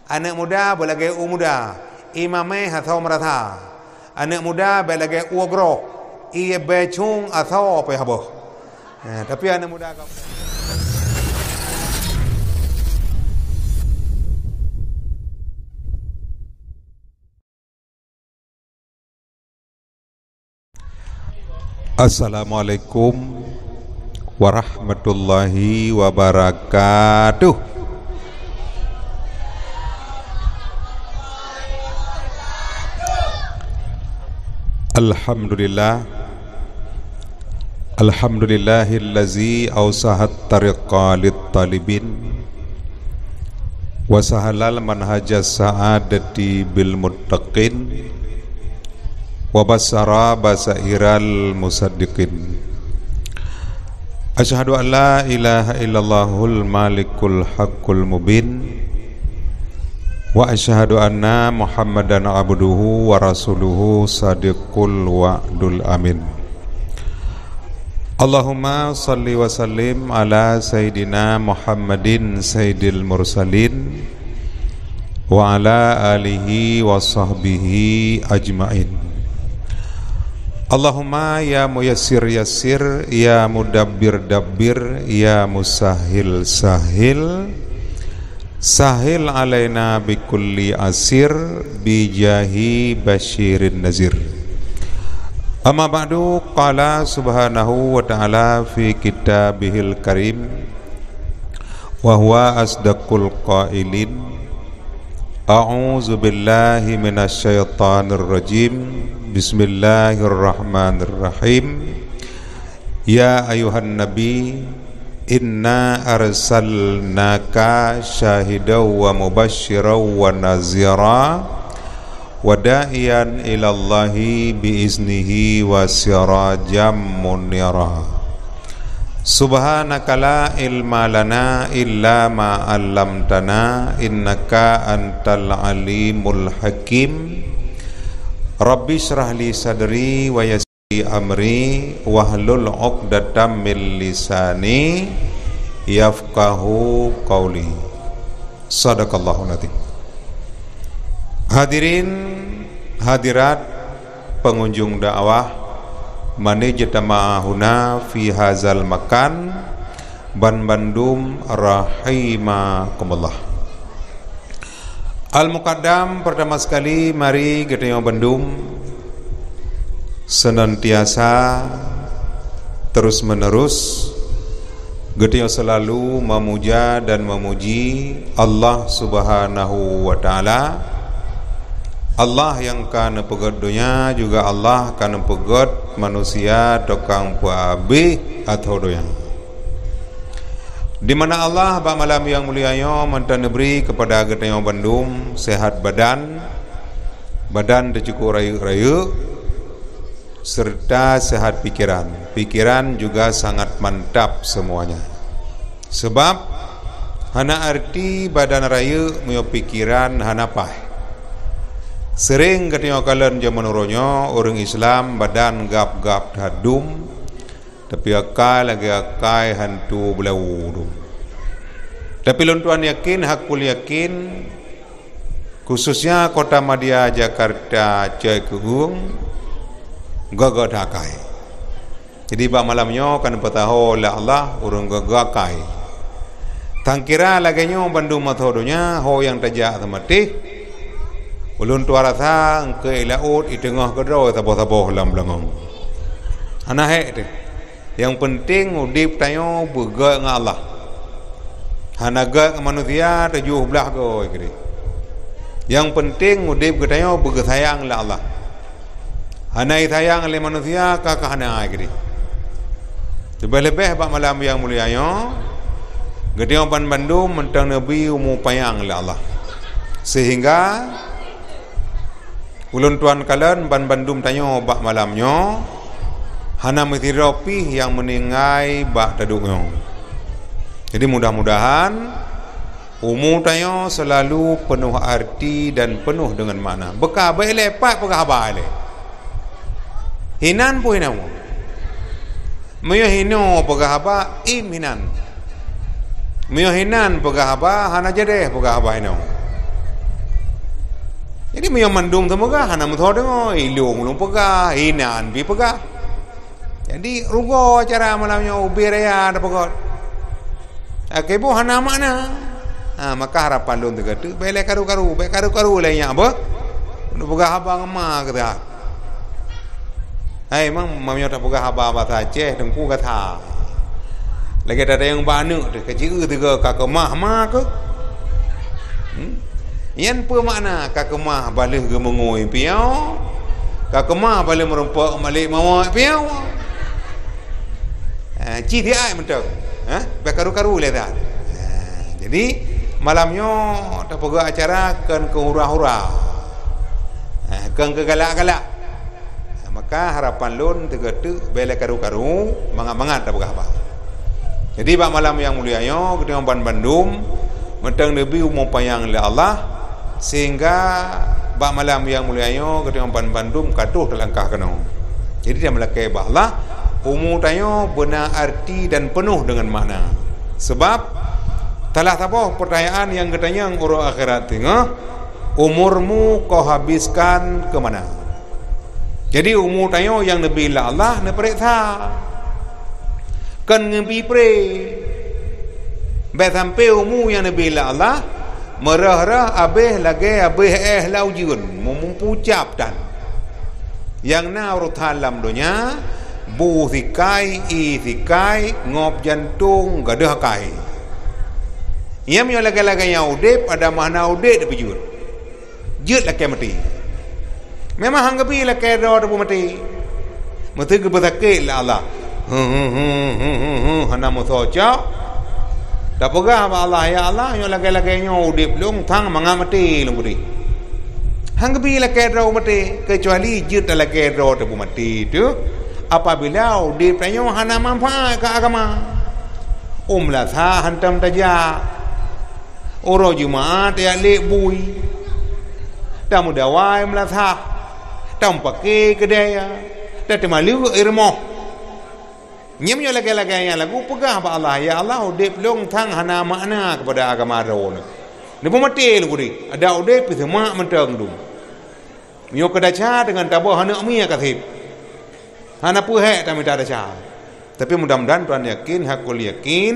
Anak muda belagai muda, imamai atau merata. Anak muda belagai uagro, ia becung atau apa ya boh. Tapi anak muda kau. Assalamualaikum warahmatullahi wabarakatuh. Alhamdulillahillazi awsahat tariqa lit-talibin wa sahalal manhajas sa'adati bil muttaqin wa basara basairal musaddiqin. Asyhadu an la ilaha illallahul malikul haqqul mubin wa asyhadu anna Muhammadan abduhu wa rasuluhu sadiqul wa'dul amin. Allahumma salli wa sallim ala sayyidina Muhammadin sayyidil mursalin wa ala alihi wa sahbihi ajmain. Allahumma ya muyassir yassir, ya mudabbir dabbir, ya musahil sahil, sahil alaina bikulli asir, bijahi basyirin nazir. Amma ba'du, qala subhanahu wa ta'ala fi kitabihil karim wa huwa asdaqul qailin. A'udzu billahi minasyaitonir rajim. Bismillahirrahmanirrahim. Ya ayuhan nabi, inna arsalnaka syahidaw wa mubasysyiran wa nazira wa da'iyan ilallahi biiznihi wa sirajam munira. Subhanaka la ilma lana illa ma 'allamtana innaka antal alimul hakim. Rabbi shrah li sadri wa yassir li amri wahlul 'uqdatam min lisani yafqahu qawli. Shadaqallahu nazim. Hadirin hadirat pengunjung dakwah mani jatama'ahuna fi hazal makan Bandung rahimakumullah. Al-Muqaddam, pertama sekali mari kita Bandung senantiasa terus menerus kita selalu memuja dan memuji Allah Subhanahu wa taala. Allah yang kana pegot dunia, juga Allah kana pegot manusia tokang puabi atau doyan. Di mana Allah ba malam yang mulianya mantan beri kepada kita yang Bandung sehat badan tercukup rayu-rayu, serta sehat pikiran juga sangat mantap semuanya. Sebab hana arti badan rayu muyo pikiran hana pah. Sering katanya kalian zaman uronyo orang Islam badan gap-gap hadum, tapi akai hantu belau. Tapi luntuan yakin, hakul yakin, khususnya kota Madya Jakarta Cekugung gagak akai. Jadi bak malamnya kan pataho la Allah urung gagak akai. Tangkira laganya Bandung mathodonya ho yang tajak tematih. Ulun tuarasa ke laut di tengah kedua taboh-taboh lam belangong. Anahe deh. Yang penting udip tayo bega dengan Allah. Hanaga manusia tujuh belah go ikri. Yang penting udip tayo bega sayang la Allah. Hanai sayang le manusia kakak hana ikri. Lebih-lebih bak malam yang mulianya gediang Bandung mentang nabi umu payang la Allah. Sehingga ulun tuan kalian Bandung tanya bak malamnya hana metiropi yang meninggai bak taduknya. Jadi mudah-mudahan umur tanya selalu penuh arti dan penuh dengan makna. Beka baik lepak pegah bale. Hinan pun hinan. Meyo hino pegah ba im hinan. Meyo hinan pegah ba hana jadeh pegah ba hino. Jadi meyang mandum temoga hana mutho dengo ilung lung pega hinan bi pega. Jadi rugo cara malamnya ubiraya ada pokok. Akebo hana makna. Maka harapan lun tega tu bele karu-karu, be karu-karu lainnya apa? Nu pega haba ngema kata. Hai mang mamnya tak pega haba saja dengku kata. Lagi ada yang banu de kecil tega kakemah mak ke. Yan apa makna kakemah balih ke mengoi piau, kakemah balih merempak malik mawak piau. Citi ai mentok. Bekaru-karu le dah. Jadi malamnya tak pega acara kan ke hura-hura. Kan ke galak-galak. Maka harapan lun tegatu bele karu-karu mangat-mangat tak pega apa. Jadi bak malam yang mulia yo ketika Bandung mentang lebih umum payang le Allah sehingga bak malam yang mulianya ketika Bandung katuh terlangkah kena. Jadi dia melakai bahlah umur tanya benar arti dan penuh dengan makna. Sebab telah tahu pertanyaan yang katanya urut akhirat tengah umurmu kau habiskan ke mana? Jadi umur tanya yang nabi Allah ne periksa kan ngempi pre sampai umur yang nabi Allah merah-rah abih lagi abih laujun mempucap dan yang na urut halam dunia bu thikai i thikai ngop jantung gadah kai ia punya lagi-lagi yang udip ada mana udip tapi jut lagi mati memang hanggapi lagi roh tapi mati mati ke betakil Allah hana musoca dah pegah Allah ya Allah yang lagi-lagi yang udip lung tang mangamati lung budi hanggapi lagi roh mati kecuali jut lagi roh tapi mati tu apabila udip tanya hana manfaat ke agama lah tha hantam tajak oro jumaat ya lek bui dah mudawai melatha tam pakai kedaya dah temalu irmoh nyemnya lagi-lagi lagu pegah apa Allah ya Allah udip long thang hana makna kepada agama ro ni pemati lu budi ada udip semua mentang dum mio kedaca dengan tabah hana mia kathip hana puhe tak minta daca tapi mudah-mudahan tuan yakin hakul yakin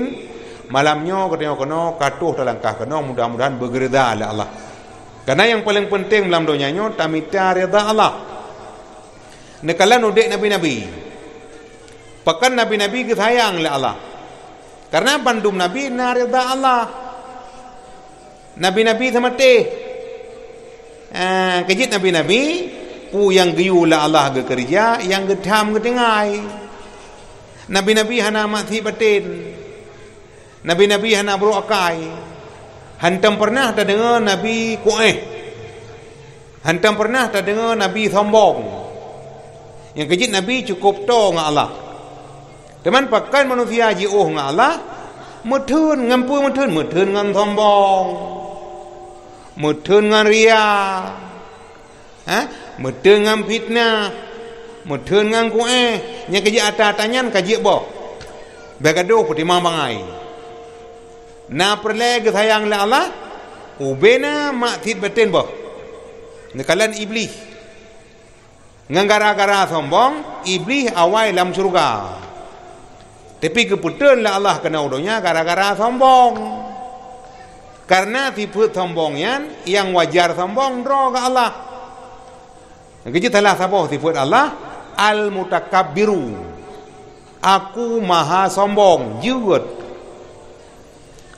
malamnya kena katuh terlangkah kena mudah-mudahan bergereda oleh Allah karena yang paling penting dalam dunianya tamita rida Allah nekalan udik nabi-nabi pakan nabi-nabi kesayang oleh Allah karena bandum nabi na rida Allah nabi-nabi sama teh kejit nabi-nabi pu yang geyu lah Allah ke kerja yang gedam kedengai nabi-nabi hana mati batin nabi-nabi hana bro akai hantam pernah tak dengar nabi kueh hantam pernah tak dengar nabi sombong yang kejit nabi cukup to dengan Allah teman pakai manusia jiuh dengan Allah mutun ngampu mutun dengan sombong mutun dengan ria mutun dengan fitnah mutun dengan kueh yang kejit atas-atanyan kajik boh bergaduh putih mambangai na perle sayang la Allah ubena maktid batin boh nekalan iblis ngangara-gara sombong iblis awai dalam surga tapi keputusan la Allah kena udonya gara-gara sombong karena tipe sombongnya yang wajar sombong dro ke Allah kita telah sabah tipe Allah al-mutakabbiru aku maha sombong juga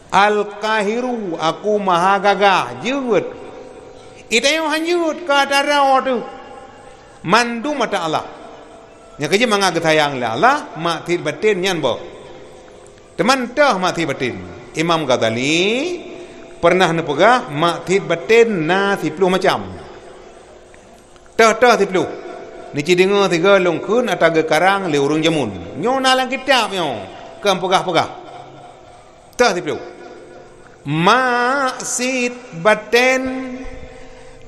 al-qahiru aku maha gagah jewet itu yang hanjut ke darah tu mandu mata Allah yang kerja mengaget sayang Allah mati batin nyan bo teman dah mati batin Imam Ghazali pernah nepegah mati batin na 10 macam dah 10 ni cidenga 3 longkun ataga karang le urung jamun nyo nalang kitab nyo ke pegah-pegah dah 10 maksid baten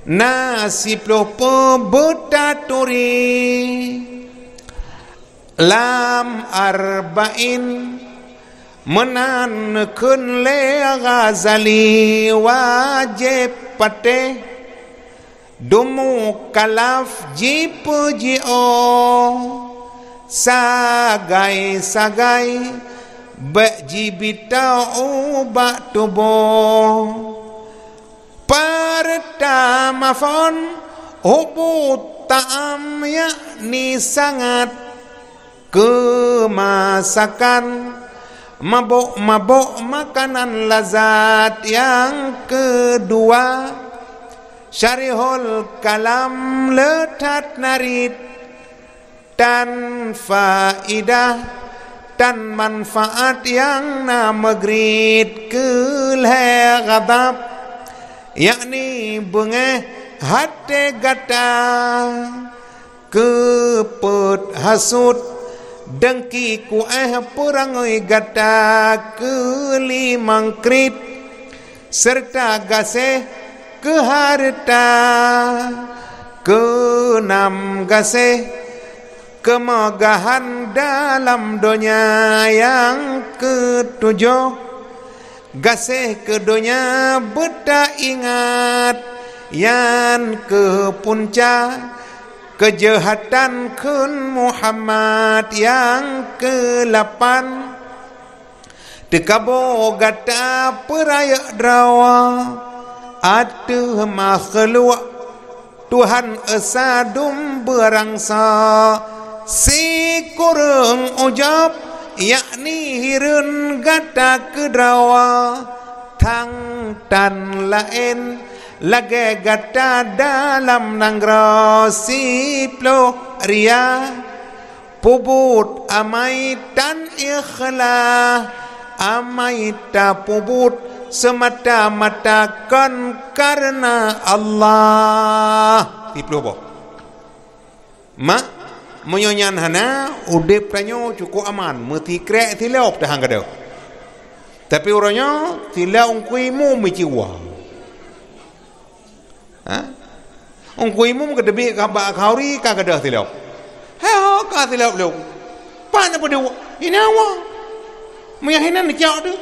nasiploh pebetatori lam arba'in menanekun le Ghazali wajib pate dumu kalaf jipu jio sagai bejibitau bak tubuh pertama fon hubut ta'am yakni sangat kemasakan mabuk makanan lazat. Yang kedua syarihul kalam letat narid dan faidah dan manfaat yang nama grid keleh ghadab yakni bengeh hati gata keput hasud dengki kueh perangai gata kelimang krit serta gaseh ke harta keenam gaseh kemegahan dalam dunia. Yang ketujuh gasih ke dunia beta ingat. Yang ke puncak kejahatan kun Muhammad. Yang ke-8 dekabo gata peraya drawa ada makhluk Tuhan esadum berangsa si kurang ujab yakni hirun gata kedrawa tang dan lain lage gata dalam nangra si plo ria pubut amai dan ikhlas amai ta pubut semata-mata kan karena Allah. Ti plo bo mak menyanyan hana udip tanyo cukup aman meti krek tilop dah hang kadau tapi orangnya tila ungkuimu mijiwa ha ungkuimu kedebi ka ba khauri ka kadah tilop ha ka tilop lo pa na padu inawa menyahinan jauh tu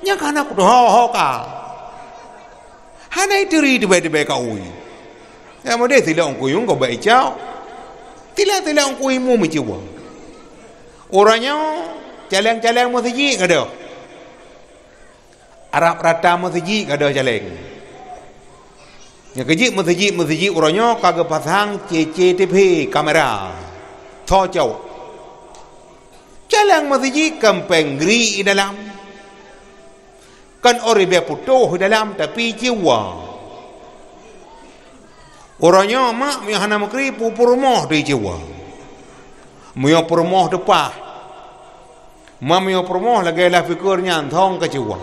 nya kana ku ho ka hanai tiri de ka ui ya mode tila ungkuimu ko ba jauh tila ungkuimu mijiwa orangnya caleng-caleng musiji kada Arab rata musiji kada caleng ya keji musiji orangnya kagak pasang CCTV kamera tho jauh caleng musiji kempeng gri dalam kan oribe putuh dalam tapi jiwa orangnya mak mihana makri pupurmoh di jiwa mio purmoh depah mio purmoh lagi lah fikirnya antong ke jiwa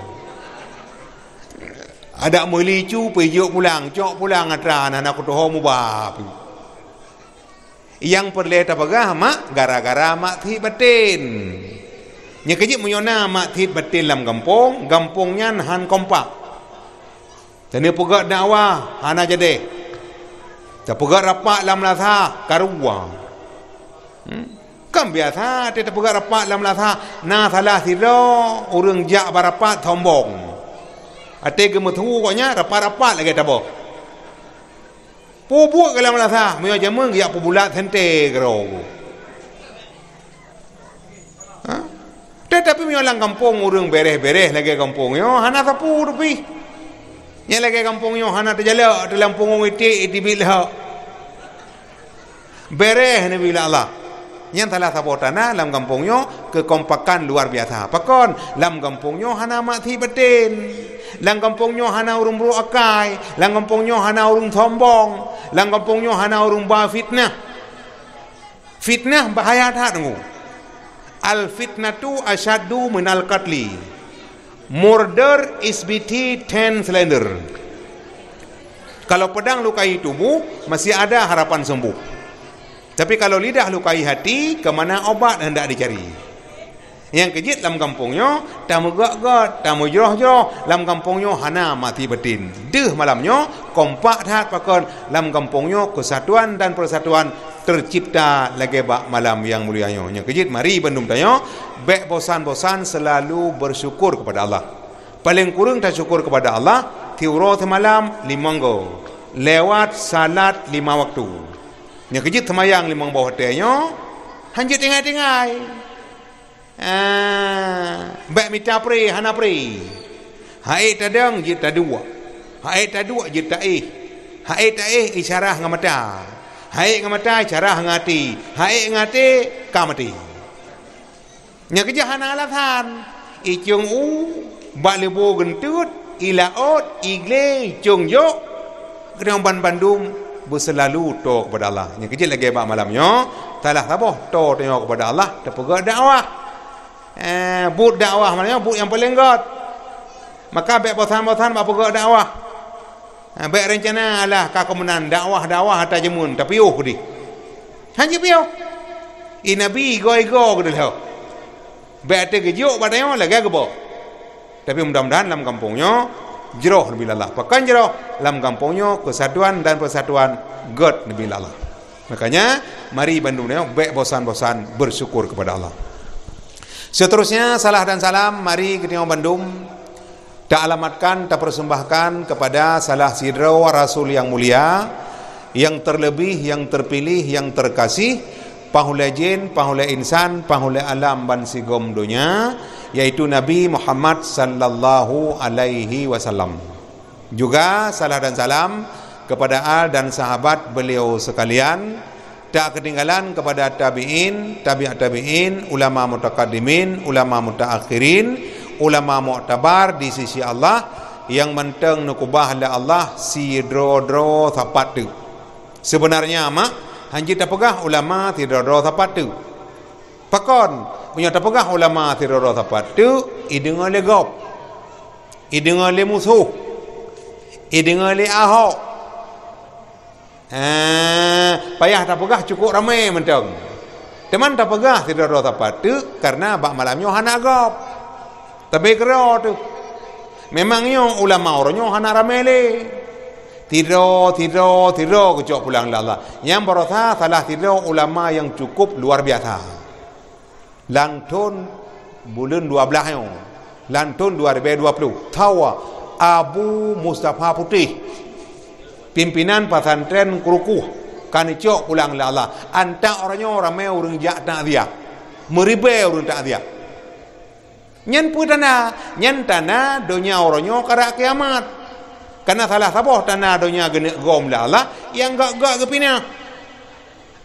ada muli cu pejuk pulang cok pulang atran anak kutoh mubah yang perleta bagah mak gara-gara mak thi batin nya kejip menyona mak thi batin lam gampongnya han kompak tani pegak dakwah hana jade terpegat rapat dalam latha karua kan biasa dia terpegat rapat dalam latha na salah silo urang jak barapat thombong ate gemethu koknya rapat-rapat lagi tabo pubuak dalam latha meo jameng ya pubulat hente gero ha tetapi meo lang kampung urang beres-beres lagi kampung yo hana sapu rupi nya lagi kampung yo hana terjala dalam punggung itik itibilah bereh ni bila Allah yang telah sabotana dalam kampung yo kekompakan luar biasa pakon dalam kampung yo hana mati batin dalam kampung yo hana urung bro akai dalam kampung yo hana urung sombong dalam kampung yo hana urung ba fitnah bahaya tak dengu al fitnatu asyaddu minal qatli murder is bety 10 slender kalau pedang lukai tubuh masih ada harapan sembuh tapi kalau lidah lukai hati kemana obat hendak dicari yang kejit dalam kampungnya tamu gak tamu joroh dalam kampungnya hana mati batin deh malamnya kompak hat pakon dalam kampungnya kesatuan dan persatuan tercipta lagi bak malam yang mulianya yang kejit mari bandum tanya bek bosan-bosan selalu bersyukur kepada Allah paling kurang tak syukur kepada Allah tiuro malam limanggo lewat salat 5 waktu. Nya kejit semayang 5 bawah hotelnya, hanjut tingai-tingai. Baik mita pri, hana pri. Haid tadang jit tadua. Haid tadua jit taih. Haid taih isyarah ngamata. Haid ngamata isyarah ngati. Haid ngati kamati. Nya kejah hana alatan. Icung bak lebo gentut, ilaot, igle, cung yok. Kedang Bandung berselalu to kepada Allah. Nya kejil lagi bak malamnya, talah taboh to tengok kepada Allah, terpegak dakwah. But dakwah maknanya but yang paling god. Maka baik bosan-bosan bak pegak dakwah. Baik rencana lah kakemenan dakwah atas jemun tapi di. Hanya piuh. Nabi go ke dah. Baik terkejut padanya lagi gebo. Tapi mudah-mudahan dalam kampungnya jeroh Nabi Allah. Pakan jeroh dalam kampungnya kesatuan dan persatuan God Nabi Allah. Makanya mari Bandung ni baik bosan-bosan bersyukur kepada Allah. Seterusnya salah dan salam mari kita Bandung tak alamatkan, tak persembahkan kepada salah sidro Rasul yang mulia, yang terlebih, yang terpilih, yang terkasih, pahulai jin, pahulai insan, pahulai alam ban sigom dunia, yaitu Nabi Muhammad sallallahu alaihi wasallam. Juga salah dan salam kepada al dan sahabat beliau sekalian, tak ketinggalan kepada tabi'in, tabi'at tabi'in, ulama mutaqaddimin, ulama mutaakhirin, ulama mu'tabar di sisi Allah yang menteng nukubah la Allah si dro tapat tu. Sebenarnya mak hanji tak pegah ulama tidak dro tapat tu. Pakon punya tak pegah ulama tidak dro tapat tu idengar le gop. Idengar le musuh. Idengar le ahok. Payah tak pegah cukup ramai menteng. Teman tak pegah tidak dro tapat tu karena bak malamnya hana gop. Tapi kera tu memangnya ulama orangnya hana ramele tidur kecok pulang Allah. Yang berasa salah tidur ulama yang cukup luar biasa. Lantun bulan 12 yang lantun 2020 tawa Abu Mustafa Putih pimpinan pesantren Kurukuh kan cok pulang Allah. Anta orangnya ramai orang jak tak dia meribe orang tak dia. Nyen putana, nyen tanah dunia orangnya karak kiamat. Karena salah saboh tanah dunia gom la Allah yang gak kepina.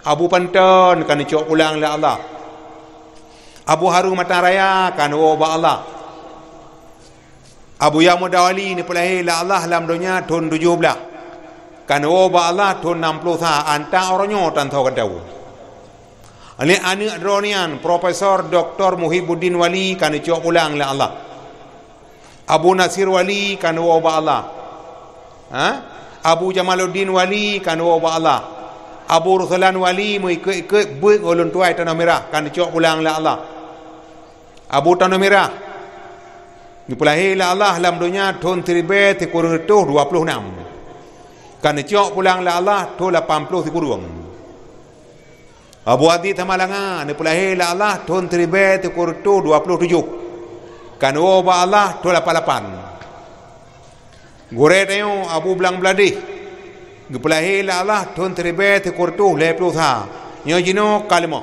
Abu Panton kan cok pulang la Allah. Abu Harun Mataraya kan ba Allah. Abu Yamudawali ni pulahi la Allah dalam dunia tahun 17. Kan ba Allah tahun 60 anta orangnya tan tahu kan tahu. Ali anak dronian Profesor Dr. Muhibbuddin Wali kan cok ulang la Allah. Abu Nasir Wali kan wa Allah. Abu Jamaluddin Wali kan wa Allah. Abu Ruslan Wali mu ikut buik ulun tuai tanah merah kan cok ulang la Allah. Abu Tanah Merah dipulahi la Allah dalam dunia tahun 1326 kan cok pulang la Allah tahun 80 kurung. Abu Adi Tamalanga ni pulahi la Allah tahun 1327 kan ba Allah tahun 88. Gore tayo Abu Blang Bladih dipulahi la Allah tahun 1327 lepluha nyo jino kalimo.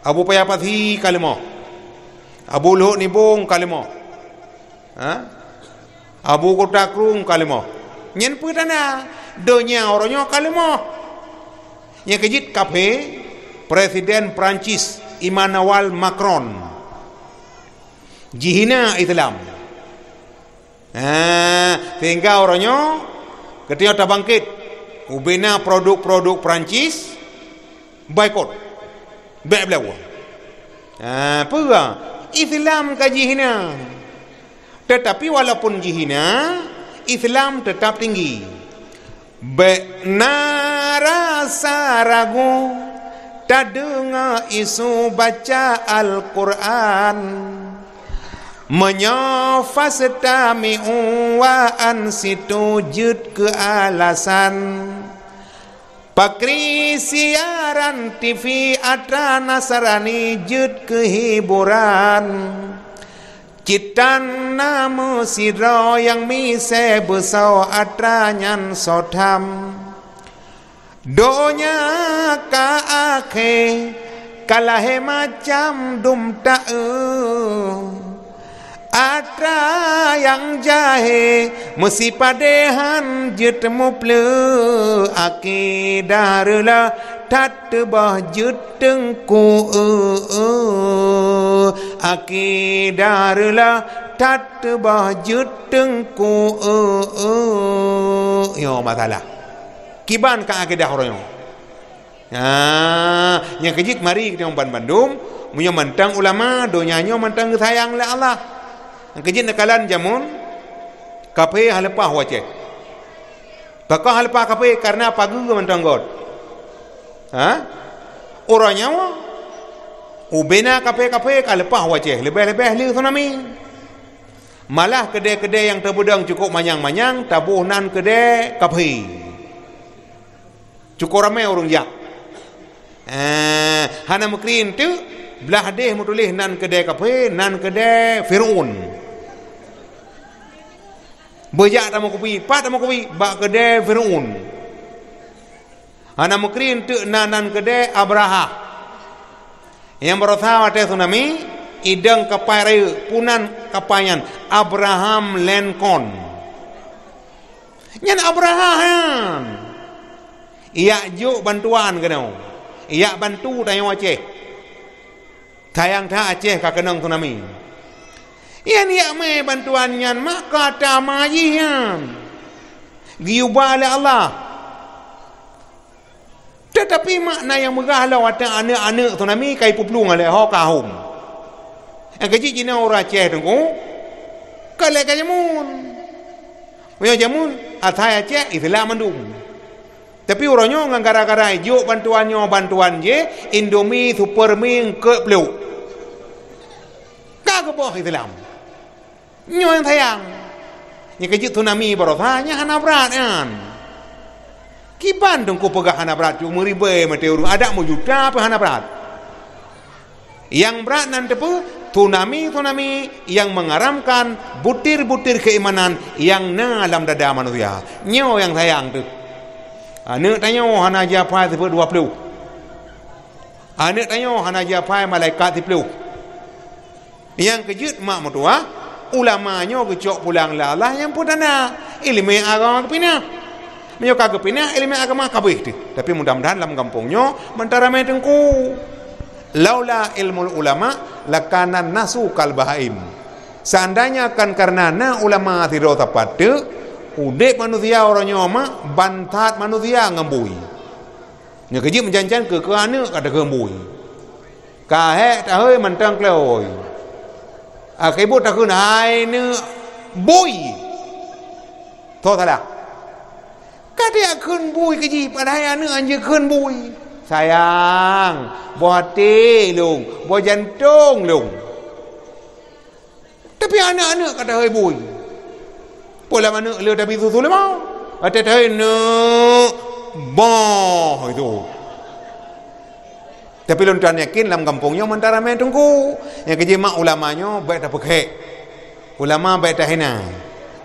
Abu Payapati kalimo. Abu Luhut Nibung kalimo. Abu Kotakrung kalimo. Nyen putana donya orangnya kalimo. Yang kejit kape Presiden Prancis Emmanuel Macron jihina Islam. Sehingga orangnya ketika tak bangkit ubena produk-produk Prancis boykot baik belawa. Apa Islam ka jihina. Tetapi walaupun jihina Islam tetap tinggi. Rasa ragu tak dengar isu baca Al-Quran menyafas tami'u wa ansitu jud ke alasan pakri siaran TV ada Nasrani jud kehiburan จิตตันนามุสิรอยังมีแสบุษาอัตรายันสดธรรมโดญากาอาเคกะละเหมาจำดุมตะอัตราyang jahe mesti padehan jut muplu akidarla tat bah jut tengku akidarla tat bah jut tengku yo masalah kiban ka akidah orang yang kejit mari kita umpan Bandung punya mentang ulama donyanya mentang sayang le Allah kejit nakalan jamun kape halepah wace bakal halepah kape karena pagu mentang god orangnya ubena kape halepah wace lebih-lebih li tsunami malah kedai-kedai yang terbudang cukup manyang-manyang tabuhnan kedai kape cukup ramai orang jak hana mukrin tu belah deh mutulih nan kedai kape nan kedai Fir'aun bejak tamu kopi pat tamu kopi bak kedai Fir'aun hana mukrin tu nan kedai Abraha yang berotha wate tsunami idang kapai raya punan kapayan Abraham Lincoln nyan Abraham ia juk bantuan kenau ia bantu tayang Aceh tayang tha Aceh ka kenang tsunami ia ni me bantuan nyan maka ta majian giubale Allah tetapi makna yang megah lah wata anak-anak tsunami kai puplung ale ho kahum gaji jina ora Aceh tengku kale ka jamun yo jamun athai Aceh Islam mandum tapi orangnya ngan gara-gara juk bantuan je Indomie Supermie ke bleu kagak boh Islam nyo yang tayang ni kejut tsunami barotanya hana berat kan kiban dong ku pegah hana berat tu meribe meteor ada mo juta apa hana berat yang berat nan tepu tsunami yang mengaramkan butir-butir keimanan yang na dalam dada manusia nyo yang tayang tu anak tanya hana japai seperti 20 anak tanya hana japai malaikat 10 yang kejut mak mertua ulamanya kecok pulang lalah yang putana ilmu agama kepina menyo kagak kepina ilmu agama kabeh tu tapi mudah-mudahan dalam kampungnya mentara main tengku laula ilmu ulama lakana nasu kal bahaim seandainya kan karena ulama tidak tepat tu udek manusia orangnya mak bantat manusia ngembui nya kejip menjanjian ke anak kada ngembui kahe ta hơi mentang kloi akai bot ta kun hai ne bui tho thala kada kun bui kejip padahal anak anje kun bui sayang bo hati lung bo jantung lung tapi anak-anak kada hơi bui pola mana le tapi susu le mau ada dah ne boh itu tapi lontan yakin dalam kampungnya mentara main tunggu yang kejema ulamanya baik tak pakai ulama baik tak hina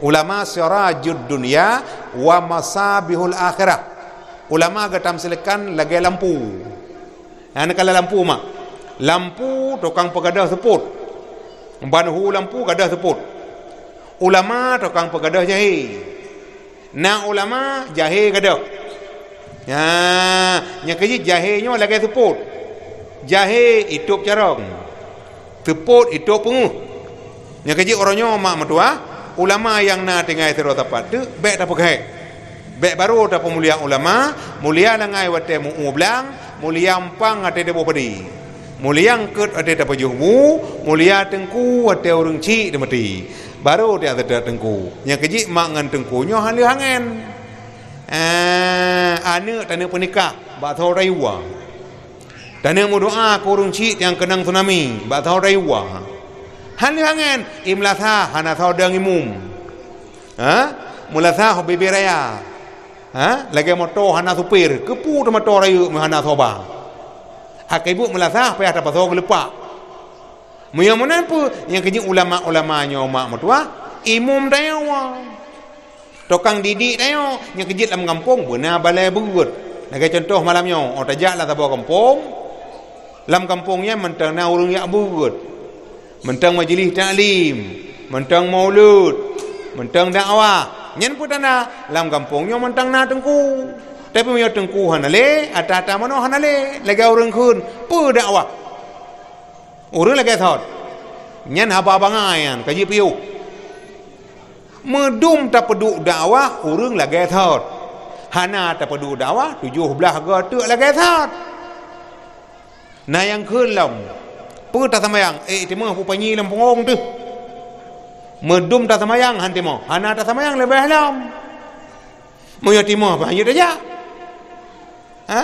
ulama sirajud dunia wa masabihul akhirah ulama gatam silakan lagi lampu kalau lampu mak lampu tukang pegadah seput banhu lampu gadah seput ulama tukang pegadah jahe na ulama jahe gadah nya kejit jahenya lagi seput jahe hidup carong seput hidup penguh nya kejit orangnya mak mertua ulama yang na tinggal terus tepat tu baik tak pakai baik baru tak pemulia ulama mulia langai wate mu blang mulia ampang ate de bopadi mulia angkut ate dapat jumu mulia tengku ate orang ci de mati baru dia ada tengku yang kejik mak ngan tengkunya hal hangen anak tanda penikah bak tahu rayuwa tanda mu doa ke orang cik yang kenang tsunami bak tahu rayuwa hal hangen imlatha hana tahu dang imum mulatha hobi raya lagi motor hana supir kepu motor rayu hana thoba hak ibu mulatha payah dapat tahu lepak Muya mana apa yang kerja ulama-ulamanya mak mertua, imam dia tokang didik dia yang kerja dalam kampung benar balai berut. Nak contoh malamnya, orang tajaklah tabur kampung. Dalam kampungnya mentang na urang yak berut. Mentang majlis taklim, mentang maulud, mentang dakwah. Nyen pun tanah dalam kampungnya mentang na tengku. Tapi punya tengku hanale, ata-ata mana hanale, lagi orang kun, pu dakwah. Orang lagi thot. Nyen haba bangayan kaji piu. Medum tak peduk dakwah, orang lagi thot. Hana tak peduk dakwah, 17 gatuk lagi thot. Nah yang kelam, pu tak samayang, timah pu panyi lam pungong tu. Medum tak samayang han timah, hana tak samayang lebih halam. Moyo timah apa hanya saja. Ha?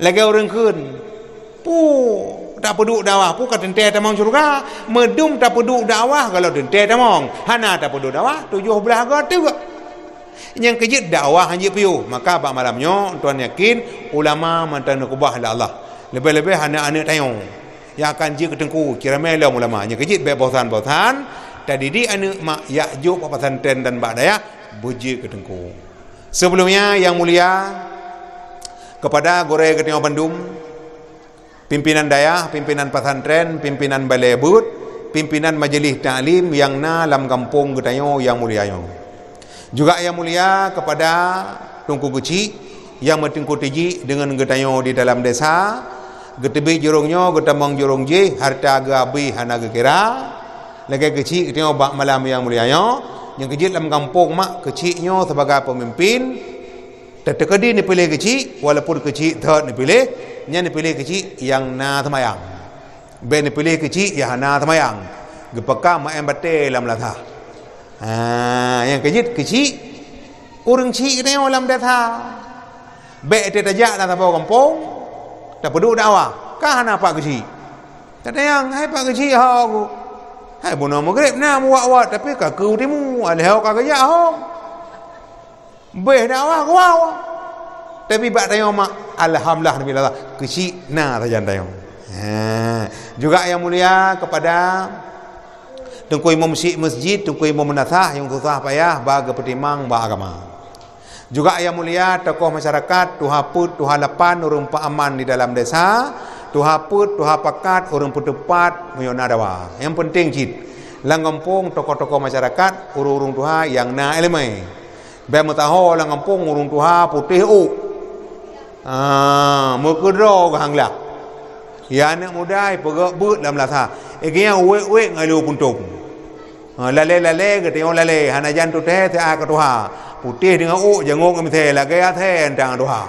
Lagi orang kun. Pu tak peduk dakwah, pu kat tente tamang syurga. Medum tak peduk dakwah kalau tente tamang. Hana tak peduk dakwah, 17 gatuk. Yang kejut dakwah hanya piu, maka bak malamnya tuan yakin ulama mantan kubah Allah. Lebih-lebih anak-anak tayong yang akan je ketengku kira melau ulama nya kejit baik bosan-bosan tadi di anak mak yakjuk pesantren dan bak daya buji ketengku. Sebelumnya yang mulia kepada Goreng Ketua Bandung, pimpinan daya, pimpinan pesantren, pimpinan balai but, pimpinan majlis taklim yang na dalam kampung Getayo yang mulia. Juga yang mulia kepada Tungku Guci yang bertingku tinggi dengan Getayo di dalam desa. Getebi jurungnya, getamang jurung je, harta gabi hana gekira. Lagi kecil kita bak malam yang mulianya. Yang kecil dalam kampung mak kecilnya sebagai pemimpin. Tertekadi ni pilih kecil, walaupun kecil tak ni pilih. Nya ni pilih kecil yang na semayang. Ben ni pilih kecil yang na semayang. Gepeka mak yang batil dalam latah. Yang kecil orang cik kita dalam desa. Baik dia tajak dalam kampung. Tak peduk dakwah. Kah nak pak kecil. Kata yang, hai pak kecil ha aku. Hai bunuh maghrib na muak-muak tapi kaku timu alih ka kerja ha. Beh dakwah kau. Tapi bak tayong mak alhamdulillah nabi Allah kecil na tajan tayong. Juga yang mulia kepada Tengku Imam Masjid, Tengku Imam Menasah yang susah payah bagi petimang ba agama. Juga yang mulia tokoh masyarakat, tuhaput, tuhalapan, orang paaman di dalam desa, tuhaput, tuhapakat, orang petepat, meyona dawa. Yang penting cit, lang kampung tokoh-tokoh masyarakat, urung-urung tuha yang na eleme. Be mutaho lang kampung urung tuha putih mukudro gahanglah. Ya anak muda pegak but dalam lasa. Ikinya uwe-uwe ngalu puntung. Lale-lale ketengok lale, hanajan tu teh te ak tuha. Putih dengan jangok kami lagi athen dengan doa.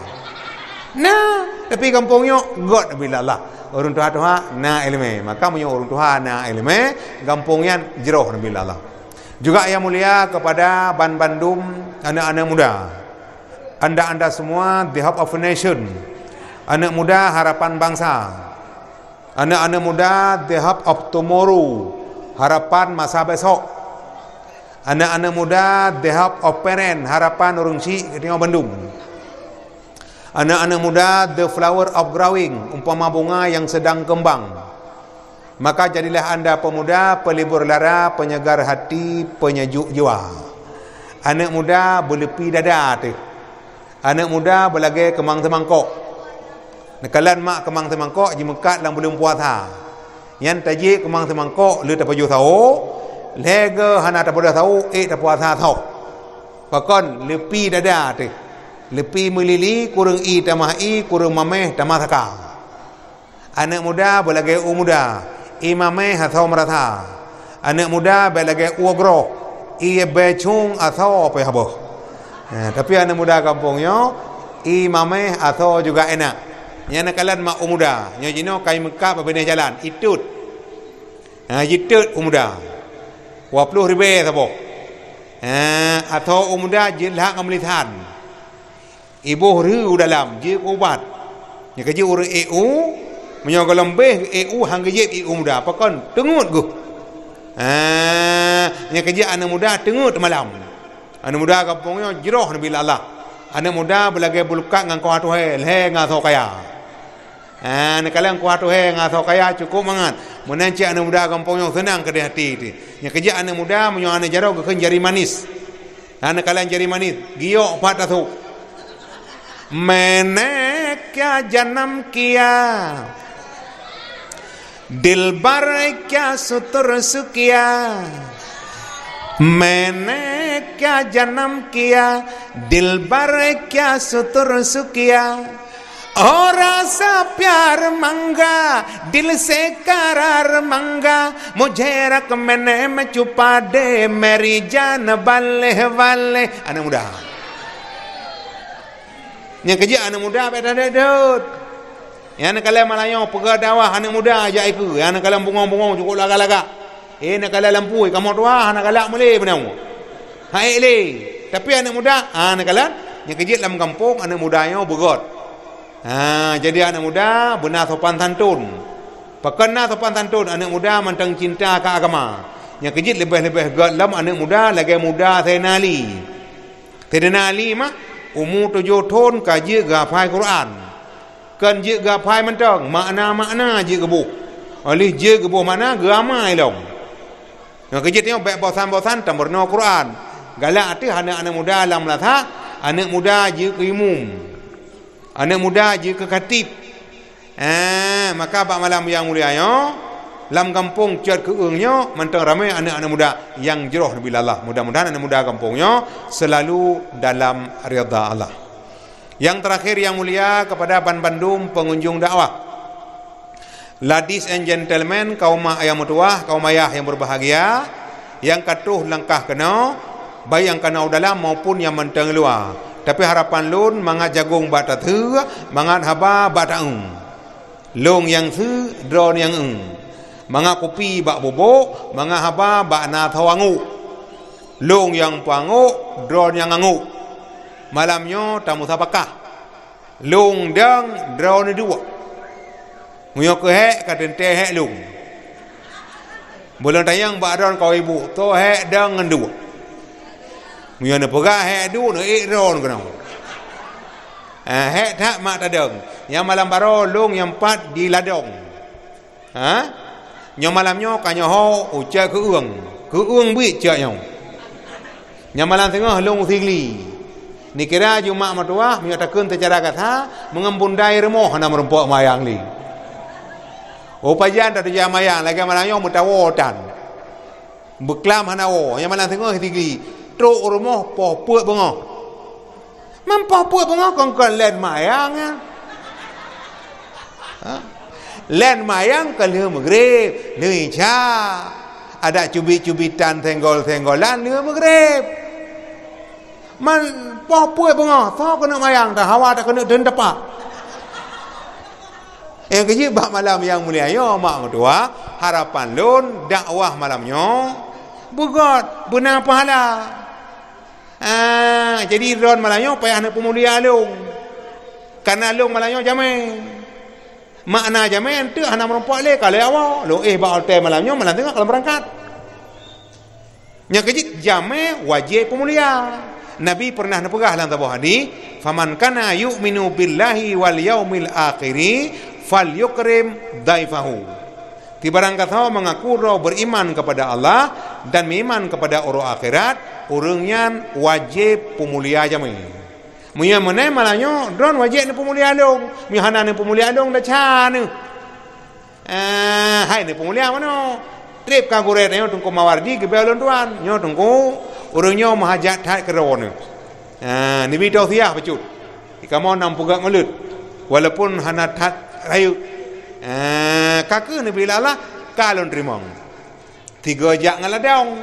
Nah, tapi kampungnya god bila Allah. Orang Tuhan na ilmu. Maka punya orang Tuhan na ilmu, kampungnya jeroh bila Allah. Juga yang mulia kepada Ban Bandung, anak-anak muda. Anda-anda semua the hope of a nation. Anak muda harapan bangsa. Anak-anak muda the hope of tomorrow. Harapan masa besok. Anak-anak muda the hope of parent, harapan orang cik ketika Bandung. Anak-anak muda the flower of growing, umpama bunga yang sedang kembang. Maka jadilah anda pemuda pelibur lara, penyegar hati, penyejuk jiwa. Anak muda berlepi dada tu. Anak muda berlagai kemang semangkok. Nekalan mak kemang semangkok jimekat dalam belum puasa. Yang tajik kemang semangkok le tapaju tahu. Lega hana tak boleh tahu, tak puasa tahu. Pakon lepi dada tu. Lepi melili kurang tamah kurang mameh tamah saka. Anak muda berlagai muda, mameh atau merata. Anak muda berlagai gro, becung atau apa habah. Tapi anak muda kampungnya mameh atau juga enak. Yang nakalan mak muda, nyojino kai Mekah bebenah jalan, itut. Itut muda. 20 ribu sabo. Atau muda jilhak ngamlitan. Ibu riu dalam je ubat. Nya kerja orang EU menyogo lembeh EU hang kerja EU muda. Pakon tengut go. Nya kerja anak muda tengut malam. Anak muda kampungnya jeroh nabi Allah. Anak muda belagai bulukat ngan kau atuhe le ngan so kaya. Nak kalian kuat tu ngasau kaya cukup mangat. Menanci anak muda kampung yang senang ke hati tu. Yang kerja anak muda menyuang anak jarau ke jari manis. Anak kalian jari manis. Giok pat tu. Maine kya janam kiya. Dilbar kya sutur sukiya. मैंने क्या जन्म किया दिलबर क्या सुतर सुकिया और ऐसा प्यार मंगा दिल से करार मंगा मुझे रख मैंने में छुपा दे मेरी जान बल्ले बल्ले anak muda yang kerja anak muda pada dedut yang kalian Melayu pegadawah anak muda aja itu yang kalian bungong-bungong cukup laga-laga nak kalah lampu kamu tua nak kalah boleh benar hai le tapi anak muda nak kalah yang kerja dalam kampung anak mudanya begot jadi anak muda benar sopan santun pakana sopan santun anak muda mantang cinta ke agama yang kerja lebih-lebih dalam anak muda lagi muda saya nali mah umur 7 tahun kaji gafai Quran kan je gafai mentang makna-makna je gebuh oleh je gebuh mana geramai long yang kerja tengok baik bosan-bosan tamurno Quran. Galak hati anak-anak muda dalam latha, anak muda je ke imum. Anak muda je ke khatib. Maka bak malam yang mulia yo, lam kampung cat ke eungnya mantang ramai anak-anak muda yang jeroh nabi Allah. Mudah-mudahan anak muda kampungnya selalu dalam ridha Allah. Yang terakhir yang mulia kepada Bandung pengunjung dakwah. Ladies and gentlemen, kaum ayah mutuah, kaum ayah yang berbahagia, yang katuh langkah kena, baik yang kena dalam maupun yang menteng luar. Tapi harapan lun mangat jagung bata thu, mangat haba bata long yang thu, drone yang mangat kopi bak bobok, mangat haba bak na thawangu. Long yang pangu, drone yang angu. Malamnya tamu sapakah. Long dang, drone dua. Muyo ke hek katente hek lung. Bulan tayang badon kau ibu to hek dang ngendu. Muyo ne pega hek du ne ikron kenau. Hek tak mak tadeng. Yang malam baro lung yang 4 di ladong. Yang malamnya kanyo ho ucap ke uang bi cak nyong. Yang malam tengah lung tingli. Ni kira Jumat matuah muyo takun secara kata mengembundai remoh na merempok mayang li. Pajan tak ada mayang lagi malangnya mutawotan beklam hanawo yang malang tengok tinggi truk rumah poh puak bengok mampu puak bengok kongkon len mayang len mayang kalau maghrib ni cha ada cubit-cubitan tenggol-tenggolan ni maghrib man poh puak bengok so kena mayang tak hawa tak kena den tepak. Yang kerja bak malam yang mulia yo mak mertua harapan lun dakwah malamnya bugot benar pahala. Jadi ron malamnya payah nak pemulia lung. Karena lung malamnya jamin. Makna jamin tu anak merempak le kalau awak lo bak hotel malamnya malam tengah kalau berangkat. Yang kerja jamin wajib pemulia. Nabi pernah nepegah dalam sebuah hadis, "Faman kana yu'minu billahi wal yaumil akhiri fal yukrim daifahu." Tibarang kata mengaku roh beriman kepada Allah dan beriman kepada orang akhirat, orangnya wajib pemulia jamin. Munya menai malahnya don wajib ni pemulia dong. Mihana ni pemulia dong dah chan. Hai ni pemulia mana? Trip kaguret nyo tungku mawardi ke belon tuan. Nyo tungku orangnya mahajat hat keron. Ni bidau siah pecut. Ikamu nam pugak melut. Walaupun hana hat rayu. Kakak ni bila lah kalon terimang 3 jak ngaladong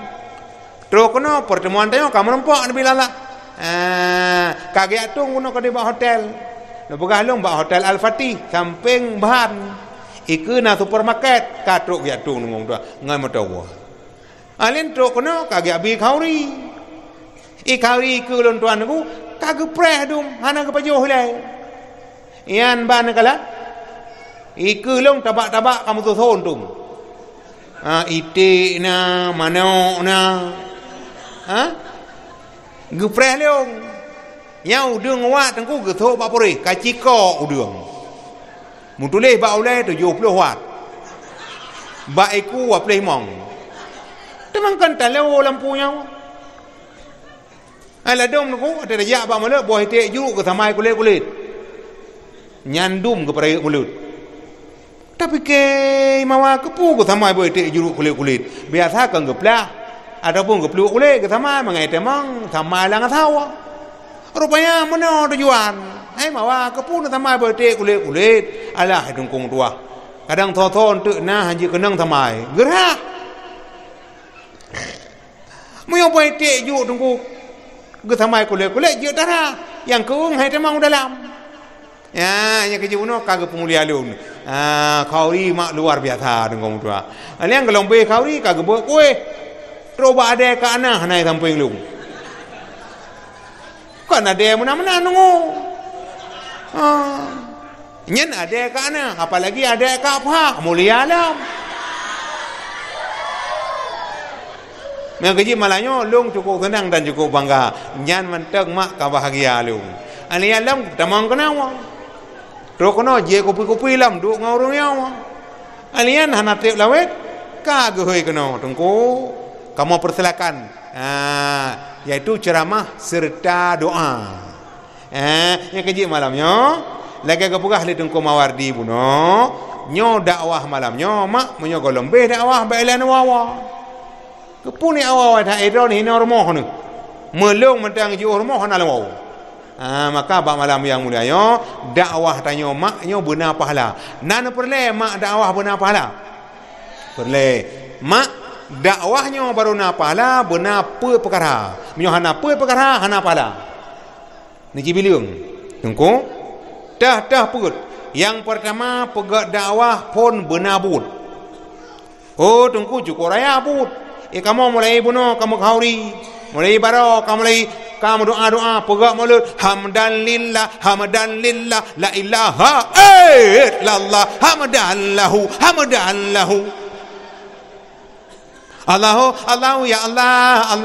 terus kena pertemuan tanya kamu nampak ni bila lah kagak atung guna ke di hotel nak pegah long bak hotel Al-Fatih samping bahan iku na supermarket katruk ya tung ngong tua ngai matawa alin terus kena kagak bi khauri kauri ku lon tuan aku kagak preh dum hana ke pajuh lai ian ban kala iku long tabak-tabak kamu tu sontum. Itik na, manok na. Gepreh leong. Yang udung wak tengku getok bak pore, kaciko udung. Mutulih ba ulai 70 watt. Ba iku wa play mong. Temangkan talau lampunya. Ala dom ku ada ya ba mala boh te ju ke samai kulit. Nyandum ke pada mulut. Tapi ke mawa kepu ke samai boh te ju kulit. Biasa kan geplah ataupun geplu kulit ke samai mangai temang samai lang tahu. Rupanya mana tujuan? Hai mawa kepu samai boh te kulit. Alah dungkung tua. Kadang thon tu nah haji kenang samai. Gerak. Moyo boh te ju tunggu ke samai kulit je darah yang keung hai temang dalam. Ya, yang kerja puno kagak pemulia lun. Kauri mak luar biasa dengkong tua. Alian kalau be kauri kagak buat kue. Roba ada ke anak nai samping lung. Kan ada mana-mana nunggu. Nyen ada ke anak, apalagi ada ke apa? Mulia alam. Yang kerja malahnya lung cukup senang dan cukup bangga. Nyan mentek mak kebahagia lung. Alian lam tamang kenawa. Terus kena je kopi-kopi lam duk ngau orang yang. Alian hana tip lawet kagak hoi kena tunggu. Kamu persilakan. Yaitu ceramah serta doa. Yang kerja malamnya lagi kepugah li tunggu mawardi buno. Nyo dakwah malamnya mak menyo golombe dakwah bailan wawa. Kepuni awal dah edon hina rumah ni. Melung mentang ji rumah hana lawa. Maka bak malam yang mulia yo dakwah tanya mak nyo benar pahala. Nan perle mak dakwah benar pahala. Perle mak dakwahnya baru na pahala benar pe perkara. Menyo hana pe perkara hana pahala. Niki biliung. Tunggu. Dah put. Yang pertama pegat dakwah pun benar but. Oh tunggu cukup raya but. Kamu mulai bunuh kamu kauri. Mulai baro kamu mulai kamu doa pegak mulut hamdan lillah la ilaha illallah hamdan lahu Allahu ya Allah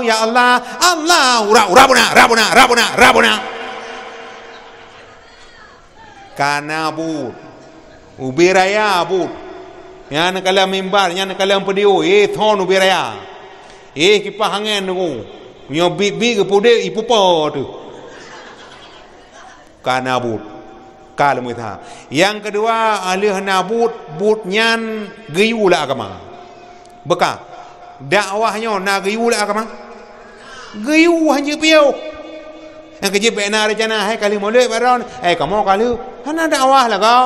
ya Allah Rabbuna kana bud ubiraya bud yan kala mimbar yan kala pedio thon ubiraya kipah hangen nunggu nyo big ke pode ipupa tu kanabut kalmu tha. Yang kedua alih nabut butnyan geyula agama. Beka dakwahnya na geyula agama. Geyu hanje piau. Yang keje bena rencana hai kali molek baron. Kamu kali hana dakwah lah kau.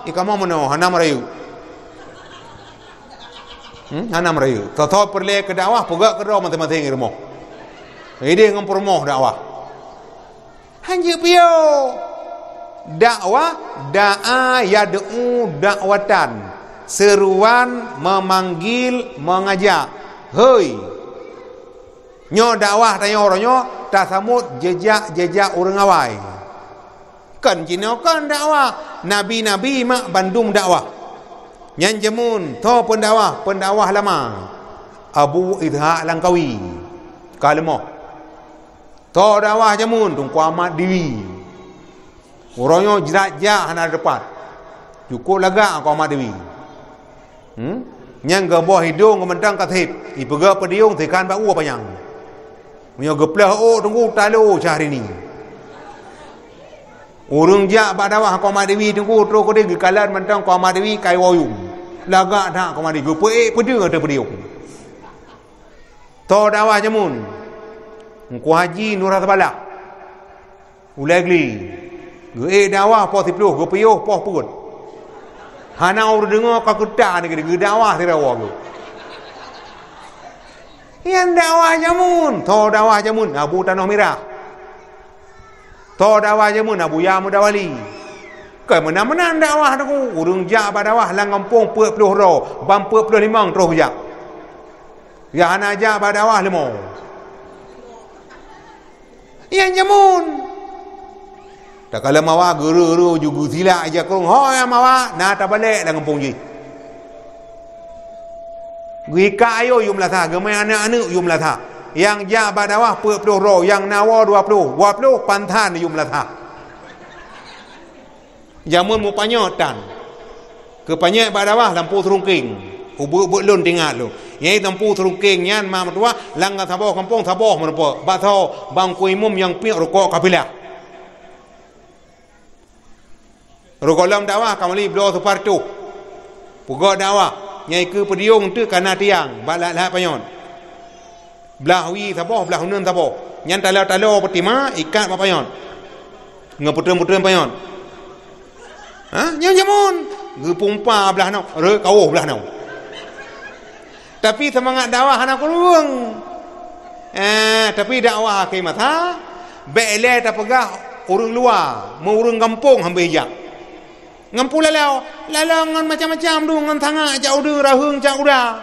Kamu mano hana merayu. Hana merayu. Toto perle ke dakwah pegak ke ro mate-mate ngirmo. Ini ngompromoh dakwah. Hanya piau dakwah da'a yad'u dakwatan. Seruan memanggil mengajak. Hei. Nyo dakwah tanya orangnya tasamut jejak orang awai. Kan jino kan dakwah. Nabi-nabi mak Bandung dakwah. Nyan jemun to pendakwah lama. Abu Idha Langkawi. Kalmoh. To dakwah jamun tungku amat dewi. Orangnya jerak-jak hana depan. Cukup lagak aku amat dewi. Yang gabah hidung kementang katip. Ipega pediung tekan bak apa yang. Punya geplah tunggu talo hari ni. Orang jak bak dakwah aku amat dewi tunggu terus kau dia kalan mentang aku amat dewi kai wayung. Lagak dak aku amat dewi. Pedeng ada pediung. To dakwah jamun. Ku haji Nurat Balak. Ulagli. Ge dakwah po 10 ge piyuh po put. Hana ur dengar ka kedah ni ge dakwah tirawa ge. Yang dakwah jamun, to dakwah jamun Abu Tanah Merah. To dakwah jamun Abu Ya Mudawali. Kai menang-menang dakwah tu urang jak ba dakwah lang kampung 40 ro, bam 45 terus jak. Ya hana jak ba dakwah 5. Yang jamun. Tak kala mawa guru juga sila aja kurung hoi mawa na ta balik dah kampung ji. Gui ka ayo yum la tha gemai anak-anak yum la tha. Yang ja badawah 40 ro, yang nawa 20 pantan yum la tha. Jamun mu panyotan. Ke panyak ba dawah lampu terungking. Ubuk lun tinggal lu. Nyai lampu terungking nyan ma matua lang thaboh kampung thaboh menapa. Ba tho bang kuimum yang pi rokok kabilah. Rokok lam dawah kamali blo tu partu. Puga dawah nyai ke pediung tu kana tiang balak lah panyon. Belah wi thaboh belah hunun thaboh. Nyan talo petima ikat apa panyon. Ngaputreun panyon. Ha? Nyang jamun. Gepumpa belah nau, re kawuh belah nau. Tapi semangat dakwah anak kurung. Tapi dakwah ke mata, bele tak pegah urang luar, mau urang kampung hamba hijak. Ngampu lalau ngan macam-macam tu ngan tangak jauh de rahung jauh dah.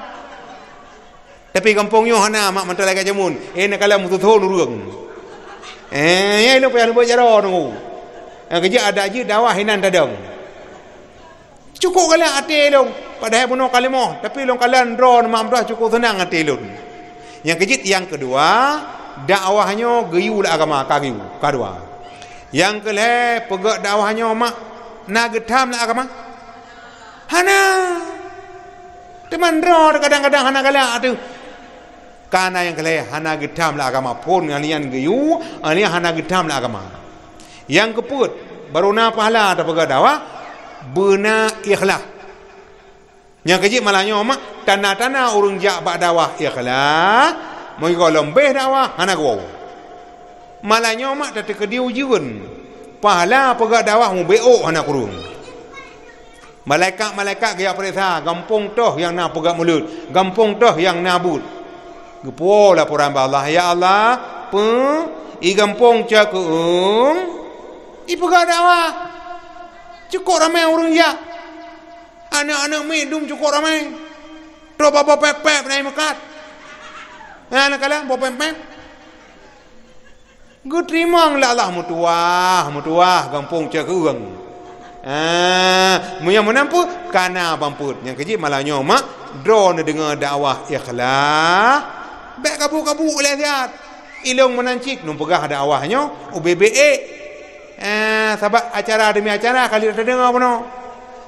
Tapi kampung yo hana mak mantal lagi jamun. Nak kala mututhon urang. Ya lu payah lu jaro tu. Kerja ada je dakwah hinan tadang. Cukup kali hati long padahal penuh kalimah tapi long kalian drone mak dah cukup senang hati long. Yang kejit yang kedua dakwahnya geyul agama kagiu kedua. Yang kelih pegak dakwahnya mak nagetam lah agama. Hana teman drone kadang-kadang hana kali tu. Karena yang kelih hana getam lah agama pun kalian geyu ani hana getam lah agama. Yang keput baru na pahala atau pegak dakwah bena ikhlas. Yang kecil malahnya mak tanah-tanah urung jak bak dakwah ikhlas, mau ko lembeh dakwah hana go. Malahnya mak tak kediu jeun. Pahala pegak dakwah mu beo hana kurung. Malaikat dia perintah, gampung toh yang nak pegak mulut, gampung toh yang nabut. Gepo laporan Allah, ya Allah, i gampung cakeung, i pegak dakwah. Cukup ramai orang ya. Anak-anak medum cukup ramai. Terus bapa pepep naik mekat. Anak kalian bapa pepep. Gue terima lah Allah mutuah gampung cakeung. Yang menampu kana bamput. Yang kecil malah nyomak drone dengar dakwah ikhlas. Baik kabuk-kabuk oleh siat. Ilung menancik numpegah dakwahnya UBBE. Sebab acara demi acara kali dah dengar apa no.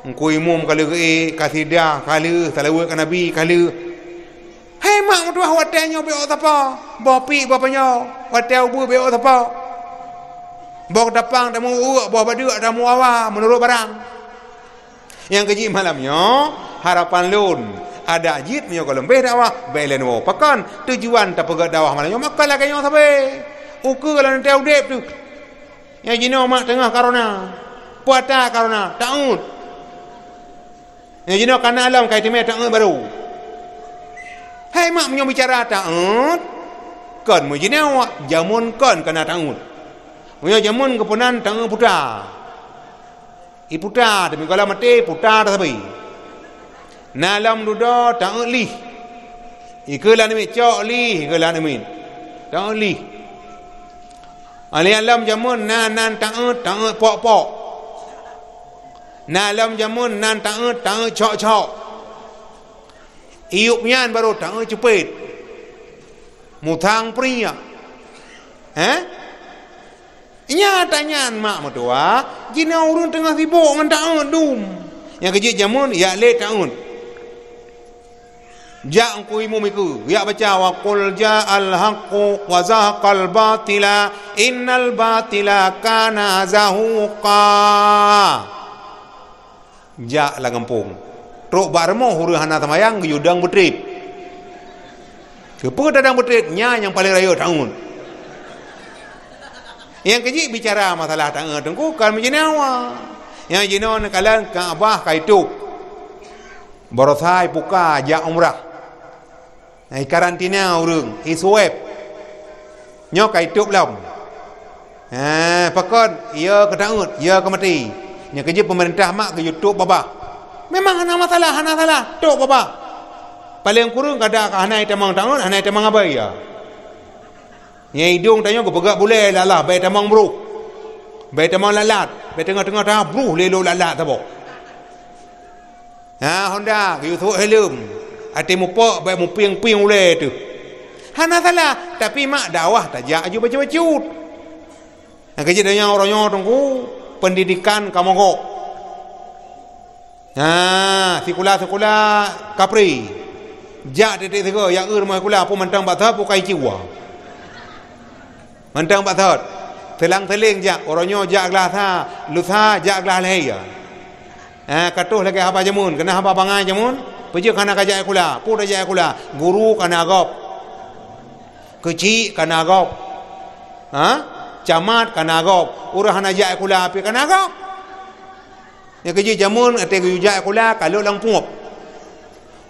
Engkau imam kali ke kasidah kali salawat ke Nabi kali. Hei mak mutuah watanya beok apa? Bopi bapanya watai ubu beok apa? Bok dapang tamu uak bawa baduk tamu awa menurut barang. Yang kecil malamnya harapan lun ada ajit punya kalau lebih dakwah belen wo pakan tujuan tak pegak dakwah malamnya maka lah kayong sampai uku kalau nanti udep tu. Yang jino mak tengah corona. Puata corona, taut. Yang jino kana alam kai timeh taut baru. Hai mak menyo bicara taut. Kon mu jino jamun kon kana taut. Munyo jamun kepunan taut puta. I puta demi kala mati puta dah sabi. Nalam duda taut lih. Ikelan mi cok lih, ikelan mi. Taut lih. Ali alam jamun nan taut pok-pok. Na alam jamun nan taut cok-cok. Iup nyan baru taut cepet. Mutang pria. Nya tanya mak mertua, jina urun tengah sibuk ngan taut dum. Yang kecil jamun ya le taut. Ja angku imu miku ya baca wa qul ja'al haqqu wa zahaqal batila innal batila kana zahuqa. Ja la kampung truk barmo huru hana tamayang yudang betrip kepo dadang betrip nya yang paling raya tahun. Yang kecil bicara masalah tangga tengku kan menjenawa yang jenawa nakalan Kaabah kaituk borosai puka ja umrah. Karantina urang, swab. Nyo kaituk lam. Pakon ia ketaut, ia ke mati. Nya kerja pemerintah mak ke YouTube baba. Memang hana masalah, tok baba. Paling kurang kada hanai tamang taun, hanai tamang abai ya. Nya hidung tanya ke pegak boleh lalah, bai tamang bro. Bai tamang lalat, bai tengah-tengah dah bro lelo lalat tabo. Honda ke YouTube helm. Ati mupo baik mu piang-piang ule tu. Hana salah, tapi mak dakwah tajak aju baca-bacut. Kerja dengan orangnya tunggu pendidikan kamu kok. Sikula kapri. Jak titik tiga yang rumah kula pun mentang bathot pukai jiwa. Mentang bathot. Telang-teling jak orangnya jak gelas ha, lutha jak gelas lehia. Katuh lagi apa jamun, kena apa bangai jamun? Pergi kana kajak kula, pun ajak kula, guru kana agop. Kecil kana agop. Camat kana agop, urah ajak kula api kana agop. Yang kerja jamun ate ajak kula kalau lang puap.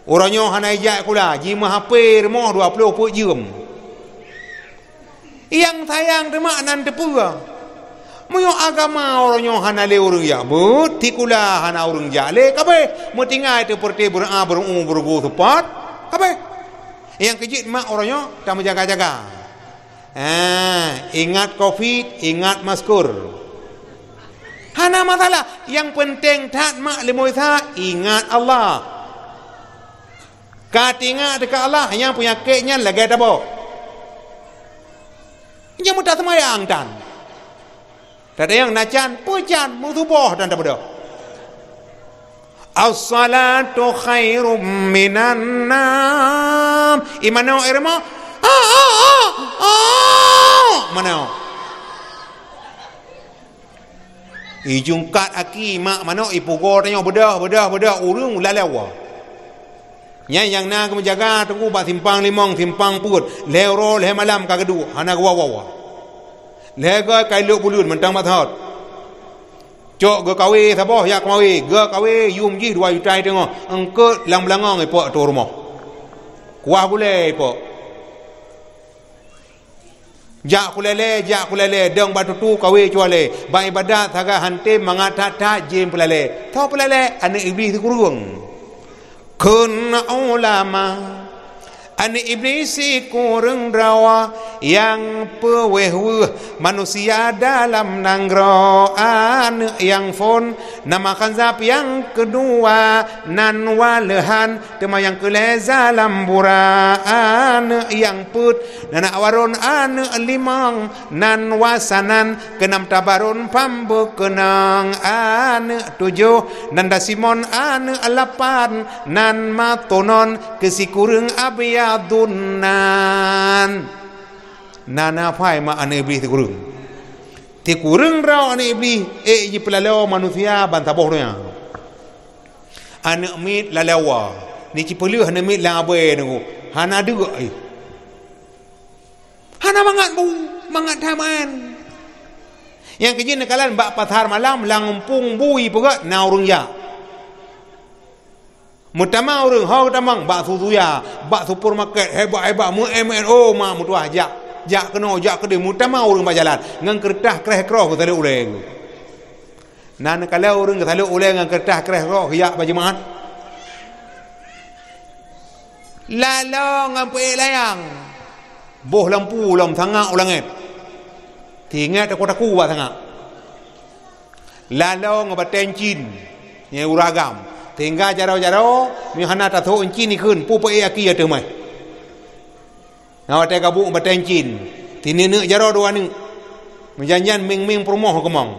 Orangnya hana ajak kula, jima HP remah 20 put jam. Yang sayang demak nan tepua. Muyo agama orangnya hana le urang ya but tikula hana urang jale kabe mutingai te porte bergu tepat kabe yang kejit mak orangnya tak menjaga-jaga. Ingat Covid, ingat maskur. Hana masalah, yang penting tak mak lemoy sa ingat Allah. Kat ingat dekat Allah yang punya keknya lagi apa? Yang mudah semayang dan tak ada yang nacan pujan mutuboh dan tak ada. As-salatu khairum minan nam. Imano irma? Mana? Ijungkat aki mak mano ipugo tanya bedah urung lalawa. Yang nak menjaga tunggu bak simpang limong simpang put lero le malam kagedu hana gwa lega kailuk bulun mentang mathot cok ge kawe saboh yak mawe ge kawe yum ji 2 juta tengok engke lang-langong ipok tu rumah kuah boleh ipok jak kulele deng batu tu kawe cuale ba ibadat saga hantim mangat jim pelale tho pelale ane iblis kurung kun ulama ane iblis kurang rawa yang peweh manusia dalam nanggroan yang fon namakan zap yang kedua nan walehan tema yang keleza lamburaan yang put nana awaron an limang nan wasanan kenam tabarun pambu kenang an 7 nan dasimon an 8 nan matonon kesikurung abiyadunan nana fai ma ane iblis ti kurung rau ane iblis ji pelalao manusia bantaboh nya ane mit lalawa ni ci pelih ane mit lang abe ngu hana dua hana mangat taman yang kejin kalan bak pathar malam lang empung bui pega na urung ya mutama urung hau tamang bak susuya bak supermarket hebat mu MNO ma mutuah jak kena jak kede mutama urang berjalan ngan kertas kreh kroh ke tali uleng nan kalau urang ke tali uleng ngan kertas kreh kroh yak bajemaat lalang ngan pe layang boh lampu lam thanga ulanget tingat aku taku ba thanga lalang baten cin ye uragam tinggal jaro ni hana ta tho cin ni kun pu pe aki ya te mai nawate kabuk batencin tini ne jaro dua ni menjanjian ming promoh kemang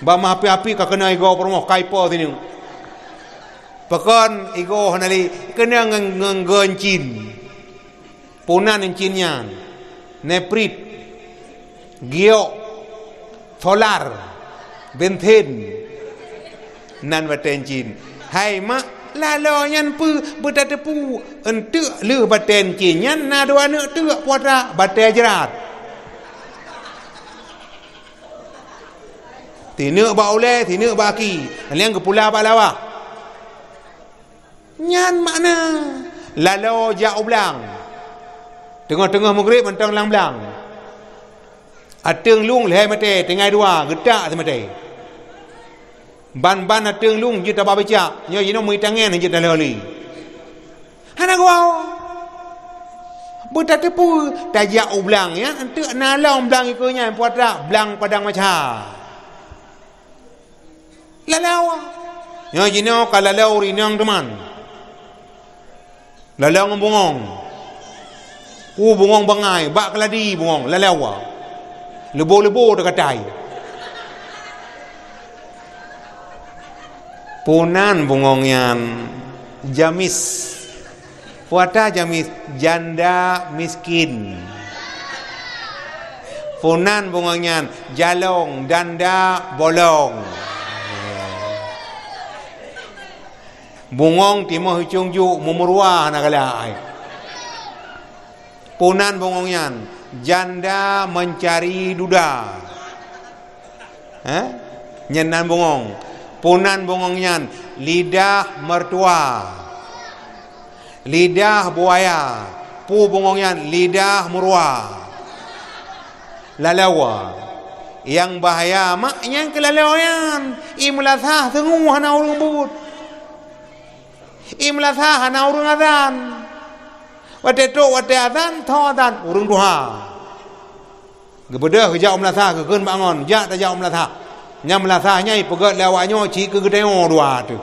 ba ma api ka kena igo promoh kaipo tini pakon igo hanali kena ngencin punan cinnya neprit gio solar benten nan batencin hai mak lalo nyan pu betatepu entek le baten kinyan na dua ne tek puatra baten jerat tine ba ole tine ba ki liang ke pula ba lawa nyan makna lalo ja oblang tengah-tengah maghrib mentang lang blang ateng lung le mate tengai dua gedak mate ban ateng lung juta babaca nyo yino mui tangen juta loli hana gua buta tepu tajak ublang ya entek nalau blang ikonya puatra blang padang maca lalau nyo yino kalalau rinang teman lalau ngomong bungong bangai bak keladi bungong lalau lebo dekat dai Punan bungongyan jamis. Puata jamis janda miskin. Punan bungongyan jalong danda bolong. Bungong timoh hicung ju mumurwa nagalai. Punan bungongyan janda mencari duda. Nyenan bungong. Punan bungongyan lidah mertua, lidah buaya. Pu bungongyan lidah murwa, lalawa. Yang bahaya maknya kelalawayan. Imlathah tengu hana urung but, imlathah hana urung adan. Wate to wate adan tho adan urung duha. Gebedah ke jauh melathah ke keun bangon jak ta jauh melathah. Nya melathahnya pegat lawaknya ci ke gedeo dua tu.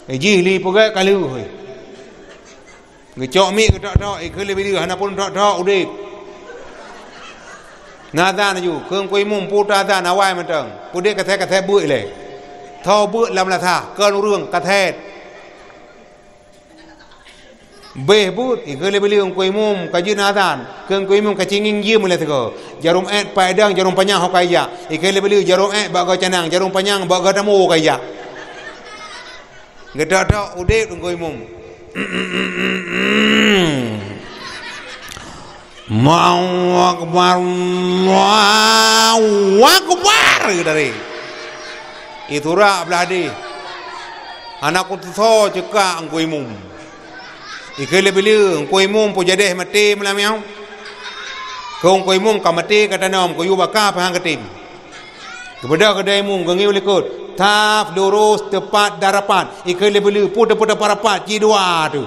Ji li pegat kalu hoi. Ngecok mi ke tok-tok ke lebih dia hana pun tok-tok udip. Ngadan ju keung kuih mum puta dan awai menteng. Pudik kathe buik le. Tho buik lam melathah keun urang kathet. Beh but ke lebih dia kuih mum kajin adan. Keung kuih mum kacinging ye mula teko. Jarum et padang jarum panjang hokaya. Ikai lebih jarum et baga canang jarum panjang baga tamu hokaya. Gedak-dak udip kuih mum. Allahu akbar, Allahu akbar dari. Itu rak beladi. Anak kutu cekak kuih mum. Ikai lebih kuih mum pu jadeh mati melamiau. Kau kuih mum kamati kata nom kuyu baka pahang ketim. Kepada kedai mum gengiu likut. Taf lurus tepat darapat. Ikai lebih puta-puta parapat ji dua tu.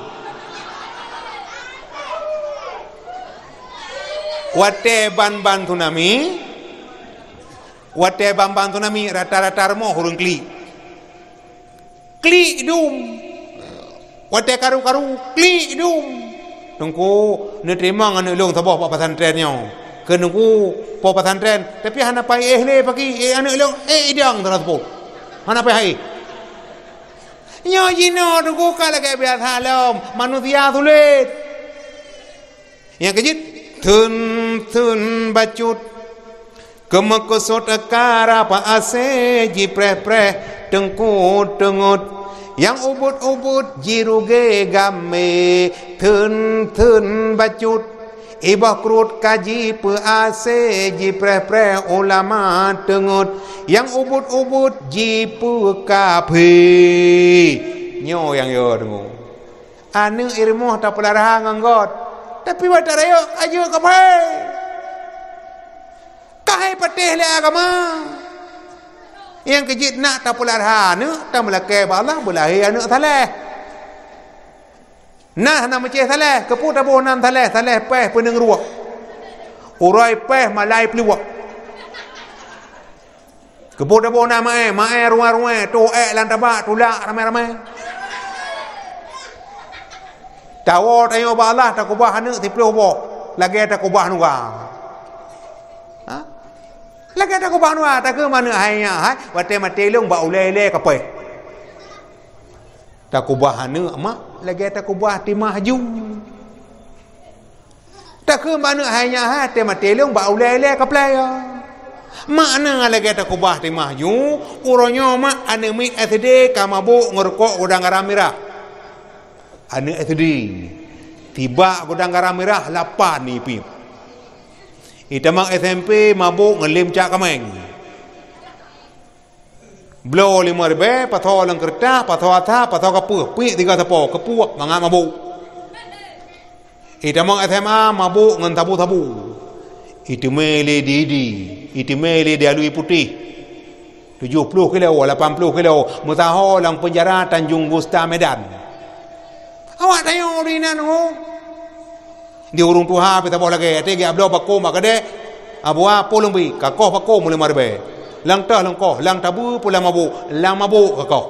Wate ban-ban tunami. Wate ban-ban tunami rata-rata remo hurung kli. Kli dum. Wate karu-karu kli dum. Nungku nerima nganu long taboh pak pesantrennya. Ke nungku pak pesantren tapi hana pai le pagi anu long idang terus po. Hana pai. Nyo jino nungku kala ke biasa lom manusia sulit. Yang kejit tun bacut kemakosot akara pa ase ji preh tengkut yang ubut jiruge game tun bacut ibah krut kaji pe ase ji preh ulama tengut yang ubut ji pe kape nyo yang yo dengu anu ilmu ta pelarahan nganggot tapi wadah rayo ayo kapai kahai patih le agama yang kejit nak tak pular anu tak melake balah bulahi anu saleh nah nak macam saleh kepu tabuh nan saleh peh peneng ruak urai peh malai pliwak kepu tabuh nan mae ruai tu lantabak tulak ramai-ramai tawo tayo balah tak kubah anu tiplo bo lagi tak kubah nuga ha lagi tak kubah nuga tak ke mana hanya hai wate mate long ba ulele kape tak kubah anu mak lagi tak kubah timah ju tak ke mana hanya hai te mate long ba ulele kaplay makna lagi tak kubah timah ju uronyo mak anu mit SD kamabu ngerkok udang garam merah anu SD tiba gudang garam merah 8 ni pi itamang SMP mabuk ngelim cak kameng blo 5 patho lang kerta patho atha patho kapuh pi 3 tapo kepuak mangak mabuk itamang SMA mabuk ngan tabu-tabu itimele didi itimele dialui putih 70 kilo 80 kilo mutaho lang penjara Tanjung Gusta Medan. Awak tayo rinan ho. Di urung tuha pita boh lagi ate ge ablo bako makade abua polong bi kakoh bako mule marbe. Lang tah lang koh lang tabu pula mabu lang mabu kakoh.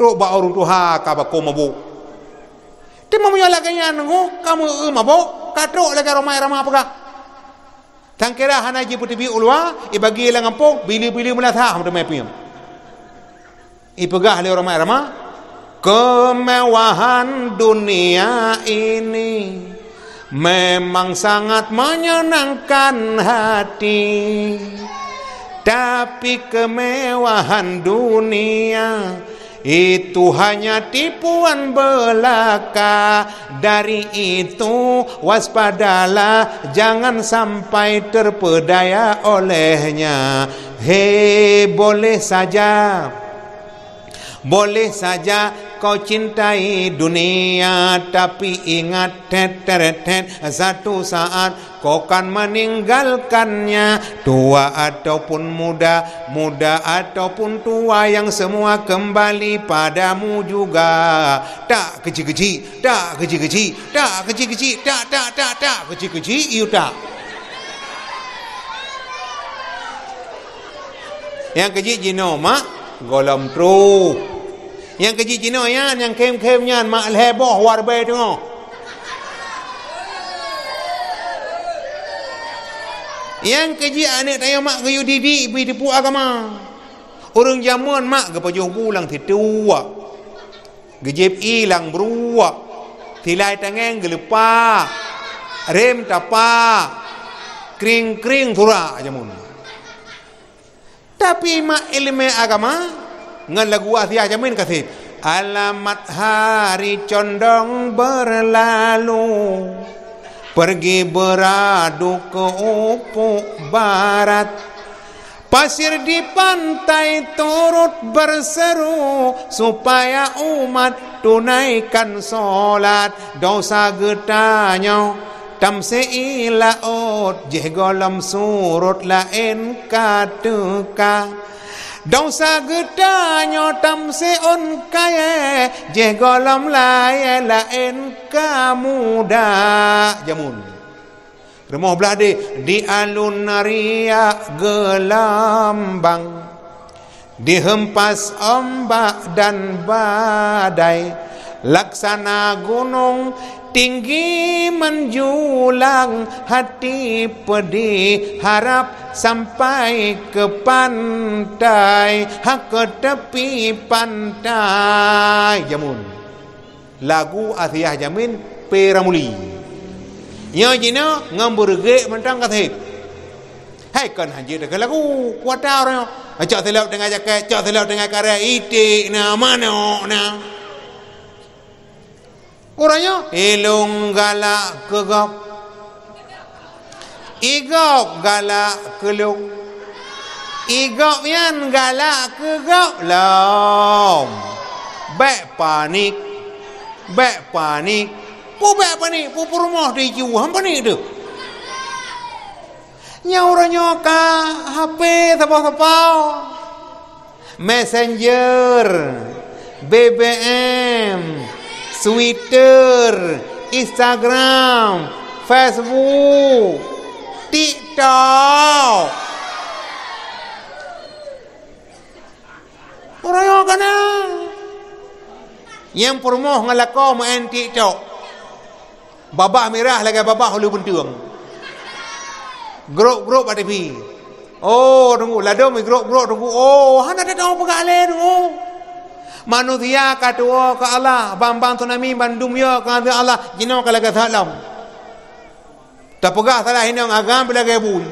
Tu ba urung tuha ka bako mabu. Ti mamu lagi yan ho kamu mabu katrok lagi ramai apa ka. Tangkira hana ji putih bi ulwa ibagi lang ampok bili-bili melatah mudamai pim. Ipegah oleh orang ramah kemewahan dunia ini memang sangat menyenangkan hati, tapi kemewahan dunia itu hanya tipuan belaka. Dari itu waspadalah, jangan sampai terpedaya olehnya. Boleh saja kau cintai dunia, tapi ingat satu saat kau kan meninggalkannya. Tua ataupun muda, muda ataupun tua, yang semua kembali padamu juga. Tak kecil-kecil, tak kecil-kecil, tak kecil-kecil, tak kecil-kecil, iu tak. Yang kecil jino mak golom tru. Yang kecil Cina yang kem-kemnya mak leboh warbai tengok. Yang kecil anak tanya mak kayu didik bi tipu agama. Orang jamuan mak ke pajuh bulang titua. Gejep ilang beruak. Tilai tangan gelepa. Rem tapa. Kring-kring thura jamun. Tapi mak ilmu agama ngan lagu Asia jamin kasih. Alamat hari condong berlalu, pergi beradu ke ufuk barat. Pasir di pantai turut berseru, supaya umat tunaikan solat. Dosa getanya tamsi laut, jeh golam surut lain katuka. Dosa gedanya tamseon kaya, jeh golam lain kamuda jamun. Remah belah di alun naria gelambang, dihempas ombak dan badai, laksana gunung tinggi menjulang. Hati pedih harap sampai ke pantai, ke tepi pantai jamun. Lagu Asia jamin Peramuli. Nya jina ngamburge mentang katip. Hai kan haji dah lagu kuata orang. Acak telap dengan jaket, cak telap dengan karya itik na mana na. Orangnya ilung galak kegap, igap galak kelung, igap yan galak kegap lam. Bek panik, pu bek panik, pu rumah di jiwa panik tu. Orangnya ka HP tapau-tapau, Messenger, BBM, Twitter, Instagram, Facebook, TikTok. Orang kana yang permoh ngalako main TikTok. Babak merah lagi babak hulu bentung. Grup ada pi. Oh, tunggu ladom grup tunggu. Oh, hana ada tahu pegale tunggu. Manusia katua ke Allah, bambang tunami bandum ya ke Allah, jino kala ke salam. Tak pegah salah hinang agam pelagai bui.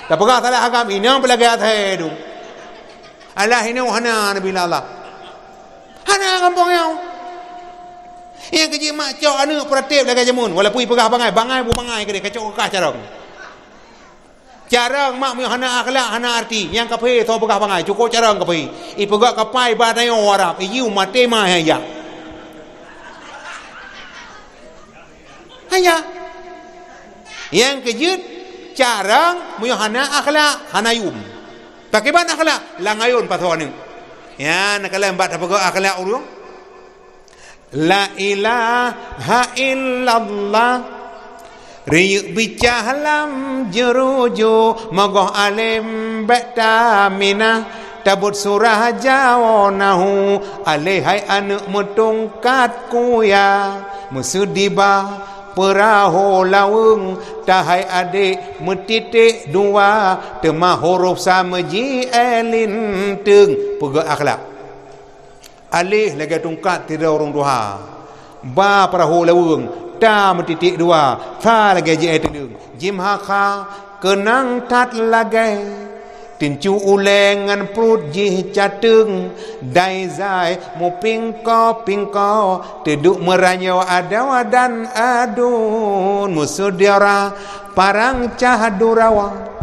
Tak pegah salah agam hinang pelagai athedu. Allah hinang hana nabi Allah. Hana kampung yang. Yang kerja mak cok anu peratip lagai jamun, walaupun pegah bangai bu bangai ke dia kacau kekah carang. Carang mak mu hana akhlak hana arti yang kape tho pegah bangai cukup carang kape I pegak kapai badai warap I yu mate ma ya hanya yang kejut carang mu hana akhlak hana yum pakai ban akhlak langayun pathone ya nakala embat pegak akhlak urung la ilaha illallah Riyuk bicahalam jeruju Mogoh alim bektamina Tabut surah jawonahu Alihai anak metungkat kuya Musudibah perahu lawung Tahai adik metitik dua Temah huruf sama ji elin teng Pegak akhlak alih lagi tungkat tidak orang duha ba perahu lawung ta metitik dua tha lagi je tedung jim haka kenang tat lagi tincu ulengan perut jih cateng dai zai mu pingko teduk meranyau adawa dan adun musudiara parang cah durawa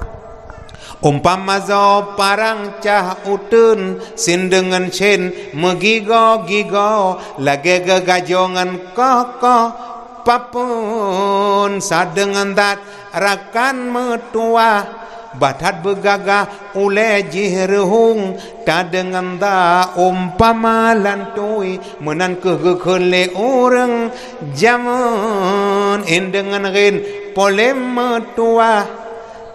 umpama zo parang cah utun sin dengan chen megigo lage gagajongan kokoh papun sadengan dat rakan metua batat begagah ule jihrehung ta dengan da umpama lantui menan kegekele orang jaman dengan rin polem metua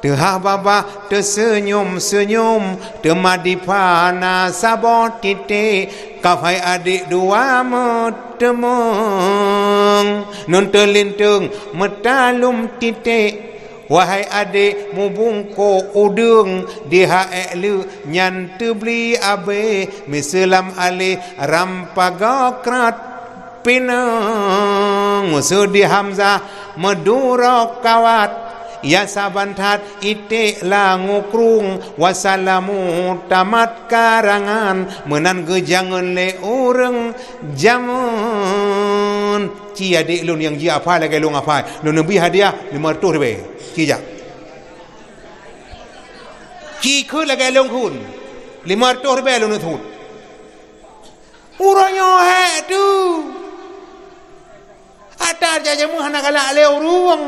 tehah baba tersenyum temadipana sabo titik kafai adik dua metemung nun terlintung metalum titik wahai adik mubungko udung diha elu nyan tebli abe misalam ali rampaga krat pinang musudi hamzah medura kawat ya sabantat itik langukrung wasalamu tamat karangan menan gejangan le urang jamun ci adik lun yang ji apa lagi lung apa lun nabi hadiah 500 ribu ci jak ci ku lagi lung kun 500 ribu lun thut uranyo he tu atar jajamu hana kala le urung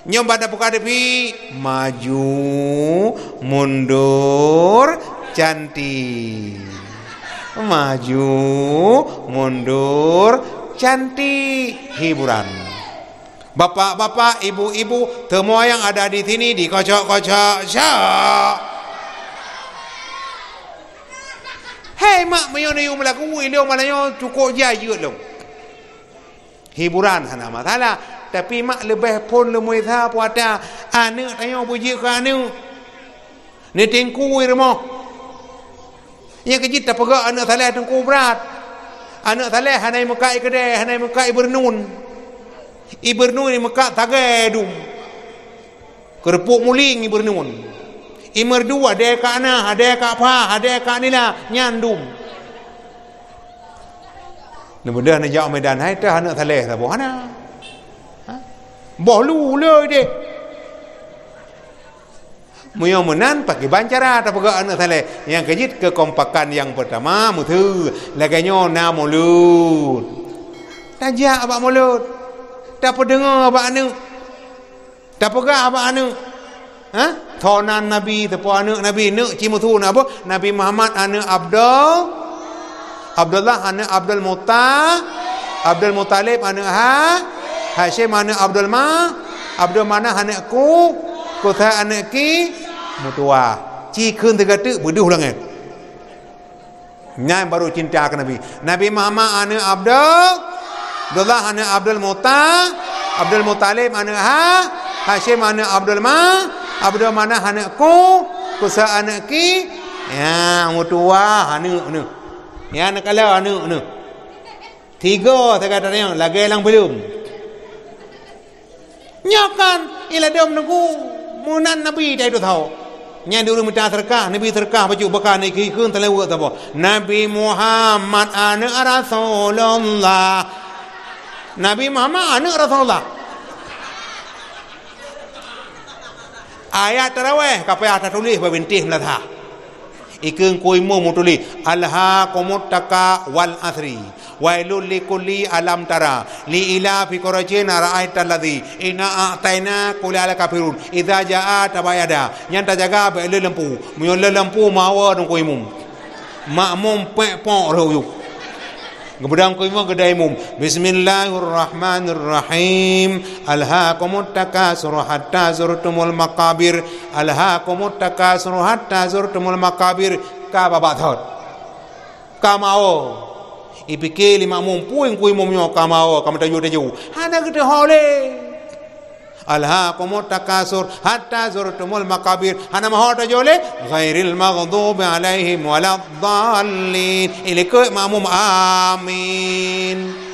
nyomba dapuka depi maju mundur cantik maju mundur cantik hiburan bapak-bapak ibu-ibu semua yang ada di sini dikocok-kocok syak hei mak mayo melaku ilio malayo cukup jaya lo hiburan hana masalah tapi mak lebih pun lemui tha puata anu tayo puji ke anu ni tengku irmo yang kejit tak pegak anak saleh tengku berat anak saleh hanai mekai kedai hanai mekai ibernun ni mekai tagai dum kerpuk muling ibernun imer dua ada ka ana ada ka pa ada ka nila nyandum nebedah na jau medan hai tah anak saleh ta bohana bolu le deh Muyo menan pakai bancara tak pegak anak saleh yang kejit kekompakan yang pertama mutu laganya na mulut tajak abak mulut tak pendengar abak anu tak pegak abak anu thonan nabi tepo anak nabi nek ci mutu na apa Nabi Muhammad anak Abdullah anak Abdul Muttalib anak Hashim anak Abdul mana anakku kota anak ki mutua ci keun tegatu beduh langat nyai baru cinta ke Nabi Muhammad anak Abdullah anak Abdul Muttalib anak Hashim anak Abdul mana anakku kota anak ki ya mutua anu ya anak kalau anu tiga tegatunya lagi lang belum nyakan ila dom nunggu munan nabi dai do thau nya dulu minta serkah nabi serkah baju bekan ni keun telewa tabo Nabi Muhammad anak Rasulullah Nabi Muhammad anak Rasulullah ayat tarawih kapaya ta tulis babintih melatha ikeun kuy mu mutuli alhaqumut taka wal asri wailul likulli alam tara li ila fi qurajin ra'aital ladzi inna a'taina qul ala kafirun idza jaa tabayada nyanta jaga be le lempu muyo le lempu mawa dong kuy mum makmum pe po ro gebedang kuy mu gedai mum bismillahirrahmanirrahim alhaqumut takasur hatta zurtumul maqabir alhaqumut takasur hatta zurtumul maqabir ka babathot ka mao ipikir lima mum puing kuy mum nyo ka mao ka mata yu de yu hana gede hole alhaakumut takasur hatta zurtumul maqabir hana mahota jole ghairil maghdubi alaihim waladdallin ilike makmum amin.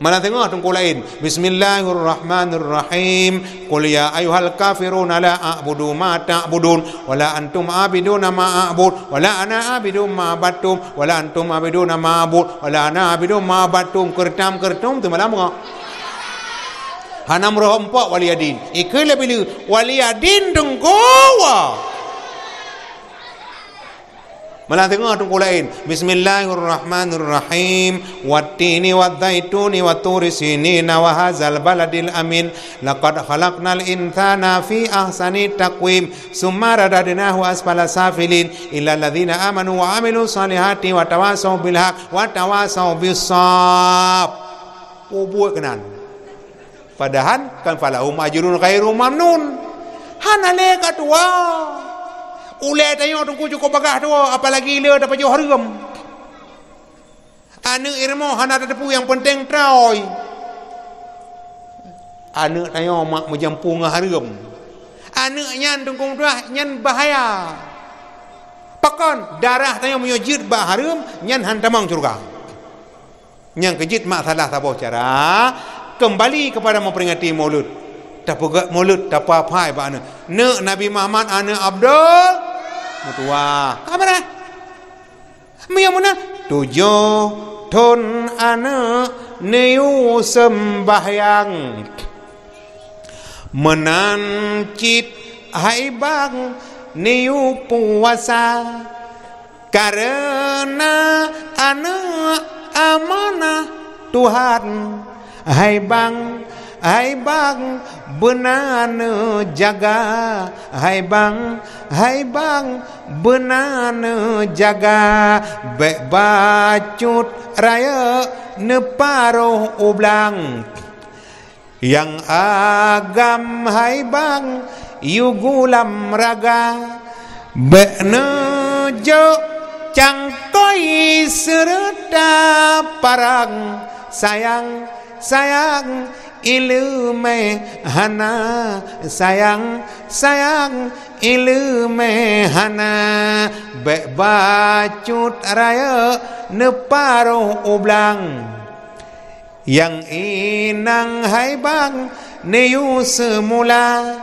Mana tengok tungku lain. Bismillahirrahmanirrahim. Qul ya ayyuhal kafiruna la a'budu ma ta'budun wa la antum a'biduna ma a'bud wa la ana a'bidu ma abattum wa la antum a'biduna ma a'bud wa la ana a'bidu ma abattum. Kertam tu malam ngok. Hanam roh empat waliyadin. Ikela bila waliyadin tunggu. Malah tengok tunggu lain. Bismillahirrahmanirrahim. Wattini wadzaituni watturi sinina wa hadzal baladil amin. Laqad khalaqnal insana fi ahsani taqwim. Summa radadnahu asfala safilin. Illa alladzina amanu wa amilus salihati wa tawasaw bil haq wa tawasaw bis sabr. Buat kenan. Padahal kan falahum ajrun ghairu mamnun. Hanale katua. Ulai tanya tunggu cukup bagah tu, apalagi le dapat jauh haram. Anak irmo hana ada depu yang penting troy. Anak tanya mak menjampu ngah haram. Anak nyan tunggu tu nyan bahaya. Pakon darah tanya menyujud bah haram nyan hantamang surga. Nyan kejit mak salah tabuh cara kembali kepada memperingati Maulud. Tak pegak Maulud tak apa-apa ba anak. Ne Nabi Muhammad anak Abdul mutua kamera miya muna 7 ton anak niu sembahyang menancit haibang niu puasa karena anak amanah Tuhan haibang benan jaga hai bang benan jaga bek bacut raya neparuh ublang yang agam hai bang yugulam raga bek nejo cangkoi serta parang sayang ilme hana sayang ilme hana bek bacut raya neparuh ublang yang inang hai bang neyu semula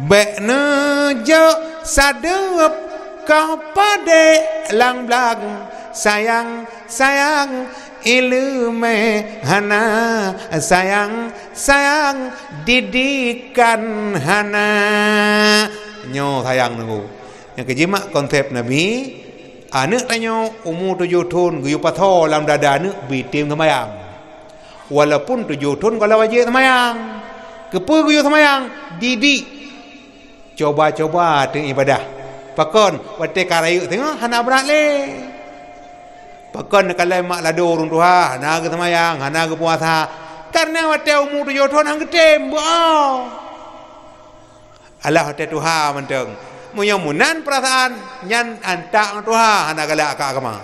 bek nejo sadep kau pade lang blang sayang ilme hana sayang didikan hana nyo sayang nunggu yang kejimak konsep Nabi anak tanya umur 7 tahun guyu patho dalam dada anak bitim semayang walaupun 7 tahun kalau wajib semayang kepa guyu semayang didik coba-coba tengok ibadah pakon wate karayu tengok hana berat le pakon kalau mak lado urung tuha hana ke semayang hana ke puasa karena wate umur 7 tahun hang ketem Allah wate tuha menteng munyamunan perasaan nyan antak tuha hana galak ka agama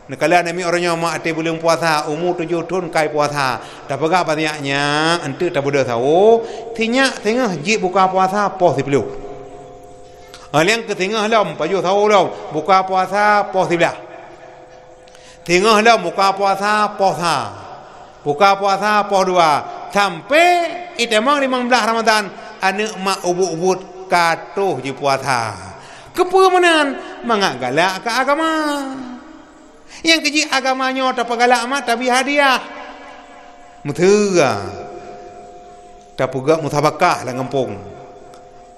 nekala nami orangnya mak ate belum puasa umur 7 tahun kai puasa dak pegak banyaknya ente tak bodoh tahu tinyak tengah ji buka puasa poh 10 yang ke tengah lam paju tahu lam buka puasa poh 11 tengah lam buka puasa poh 1 buka puasa poh 2 sampai itemang 15 Ramadan anak mak ubut-ubut katuh ji puasa kepemenan mangak galak ke agama yang keji agamanya tak pagalak mak tapi hadiah mutera tak pugak mutabakah lah ngempung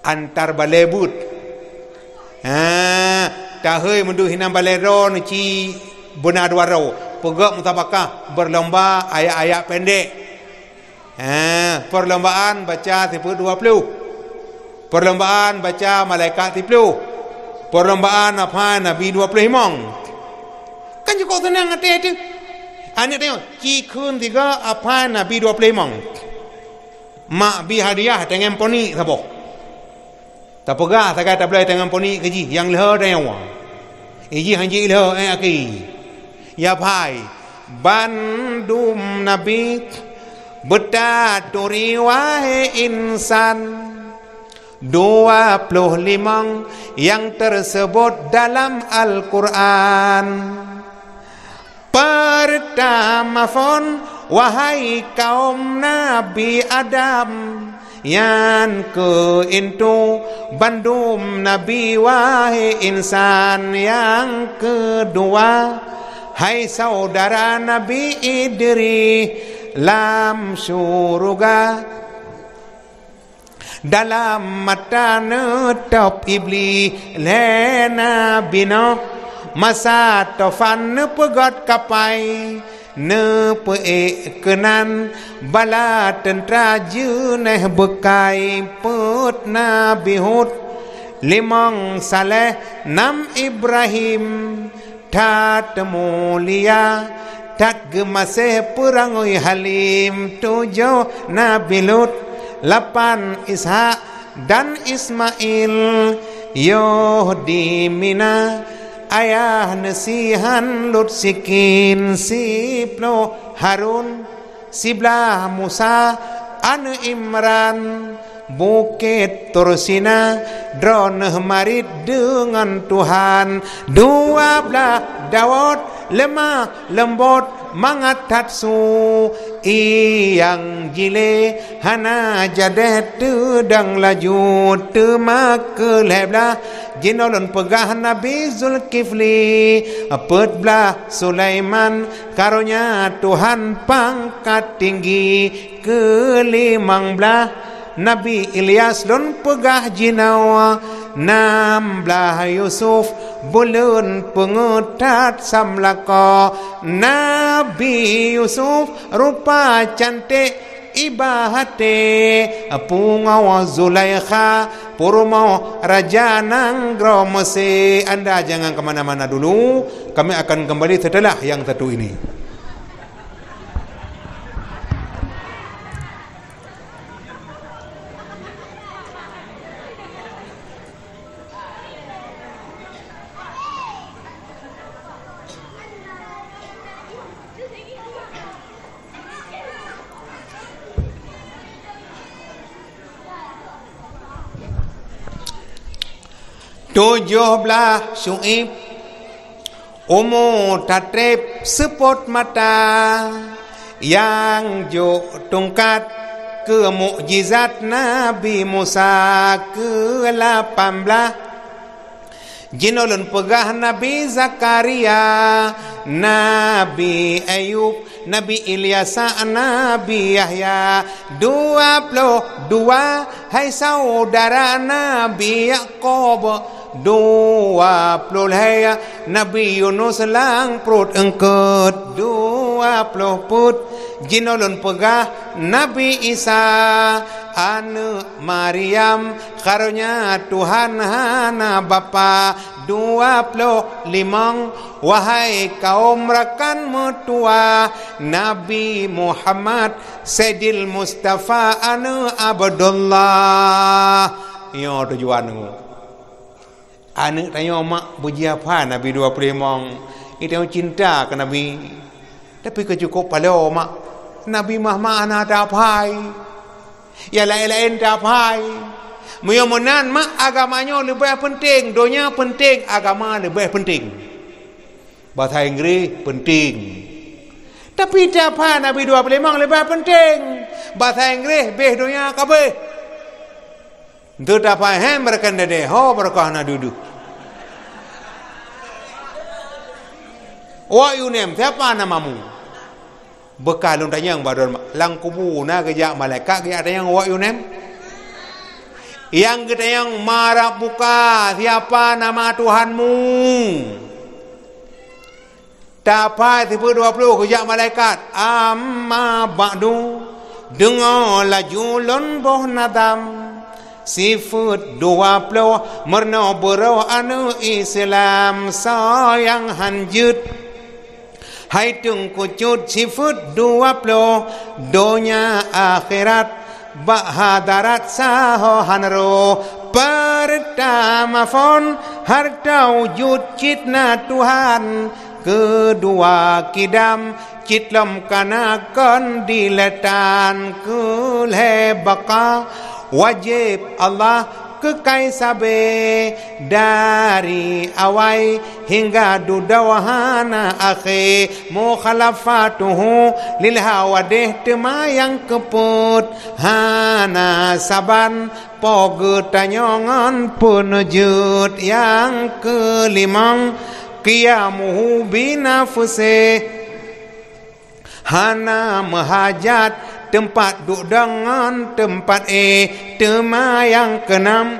antar balebut tak hei mendu hinam balero ci benar dwaro pugak mutabakah berlomba ayat-ayat pendek perlombaan baca 20 perlombaan baca malaikat 10 perlombaan apa Nabi 25 kan cukup tenang hati itu anak tengok cikun 3 apa Nabi 25 mak bi hadiah dengan poni saboh tak pegah tak kata boleh dengan poni keji yang leher dan yang iji hanji leher aki ya bhai bandum Nabi Betaturi wahai insan 25 yang tersebut dalam Al-Quran. Pertama wahai kaum Nabi Adam. Yang keintu bandum Nabi wahai insan. Yang kedua hai saudara Nabi Idris lam syurga dalam mata netop iblis lena bino masa tofan nepegot kapai kenan bala tentera jeneh bekai put Nabi Hud 5 Saleh 6 Ibrahim tat mulia tat gemasih perangoi Halim 7 Nabi Lut 8 Ishak dan Ismail Yahdi Mina ayah nasihan Lut Sikin 10 Harun 11 Musa an Imran Bukit Tursina droneh marit dengan Tuhan 12 Daud lemah lembut mangatatsu iyang jile hana jadet tedang laju temak keleblah jinolon pegah Nabi Zulkifli petblah Sulaiman karunya Tuhan pangkat tinggi ke-15 Nabi Ilyas don pegah jinawa 16 Yusuf bulan pengetat samlaka Nabi Yusuf rupa cantik ibahate pungawa Zulaikha purmo raja Nanggro Mesir. Anda jangan kemana-mana dulu, kami akan kembali setelah yang satu ini. Tujuh belah Syuib umur tatrib sepot mata yang juk tungkat ke mukjizat Nabi Musa ke-18 jinolon pegah Nabi Zakaria Nabi Ayub Nabi Ilyas Nabi Yahya 22 hai saudara Nabi Yaqub 20 hai Nabi Yunus lang perut engket 20 put jinolon pegah Nabi Isa anu Maryam karunya Tuhan hana bapa 25 wahai kaum rakan mutua Nabi Muhammad Sayyidil Mustafa anu Abdullah yo tujuan anu tanya mak puji apa Nabi 25 itu cinta ke Nabi tapi kecukup pada mak Nabi Muhammad ana tapai ya lain-lain tapai muyamunan mak agamanya lebih penting donya penting agama lebih penting bahasa Inggris penting tapi tapai Nabi 25 lebih penting bahasa Inggris beh donya kabeh tu tapai hem berkan dede ho berkah na duduk what you name siapa namamu bekal tanya yang badon lang kubu na kerja malaikat kerja tanya what you name yang kita yang marah buka siapa nama Tuhanmu tapai 20 kerja malaikat amma ba'du dengar laju lonboh nadam sifat 20 merna berau anu Islam sayang hanjut hai tung kucut sifat 20 donya akhirat bahadarat sahohanro pertama fon harta wujud citna Tuhan kedua kidam จิตลมกนากันดีละตานกุลเฮบักาวาจิบอัลลอฮ์kekay sabe dari awai hingga duda wahana akhir mukhalafatuhu lil hawadih temayang keput hana saban pogetanyongan penujud yang kelimang qiyamuhu binafse hana mahajat tempat duduk dengan tempat temayang keenam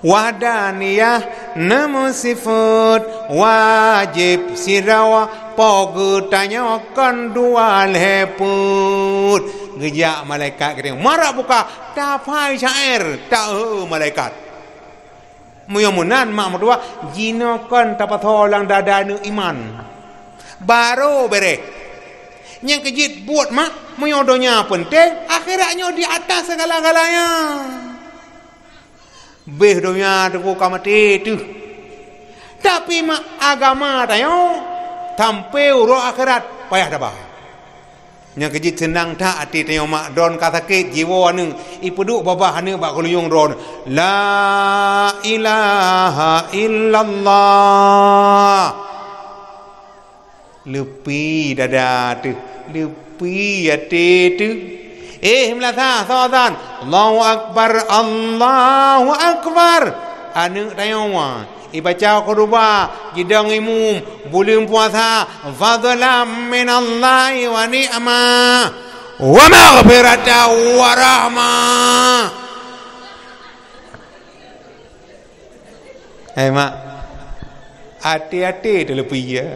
wadaniyah namu sifat wajib sirawa pogetanyakan dua leput gejak malaikat kata marah buka tapai syair tahu malaikat muyamunan mak merdua jinakan tapatholang dadanu iman baru berek yang kejit buat mak menyodonya penting akhiratnya di atas segala-galanya beh dunia tu kamati tu tapi mak agama tayo tampil roh akhirat payah dah bah yang kejit senang tak hati tayo mak don kata sakit jiwa ni ipeduk babah ni bak kuluyung don la ilaha illallah lepi dada tu lepi hati tu melasa sahadan Allahu Akbar anu tayawa ibaca qurba jidang imum bulan puasa fadlan minallahi wa ni'ma wa maghfiratan wa rahmah mak hati-hati tu lepi ya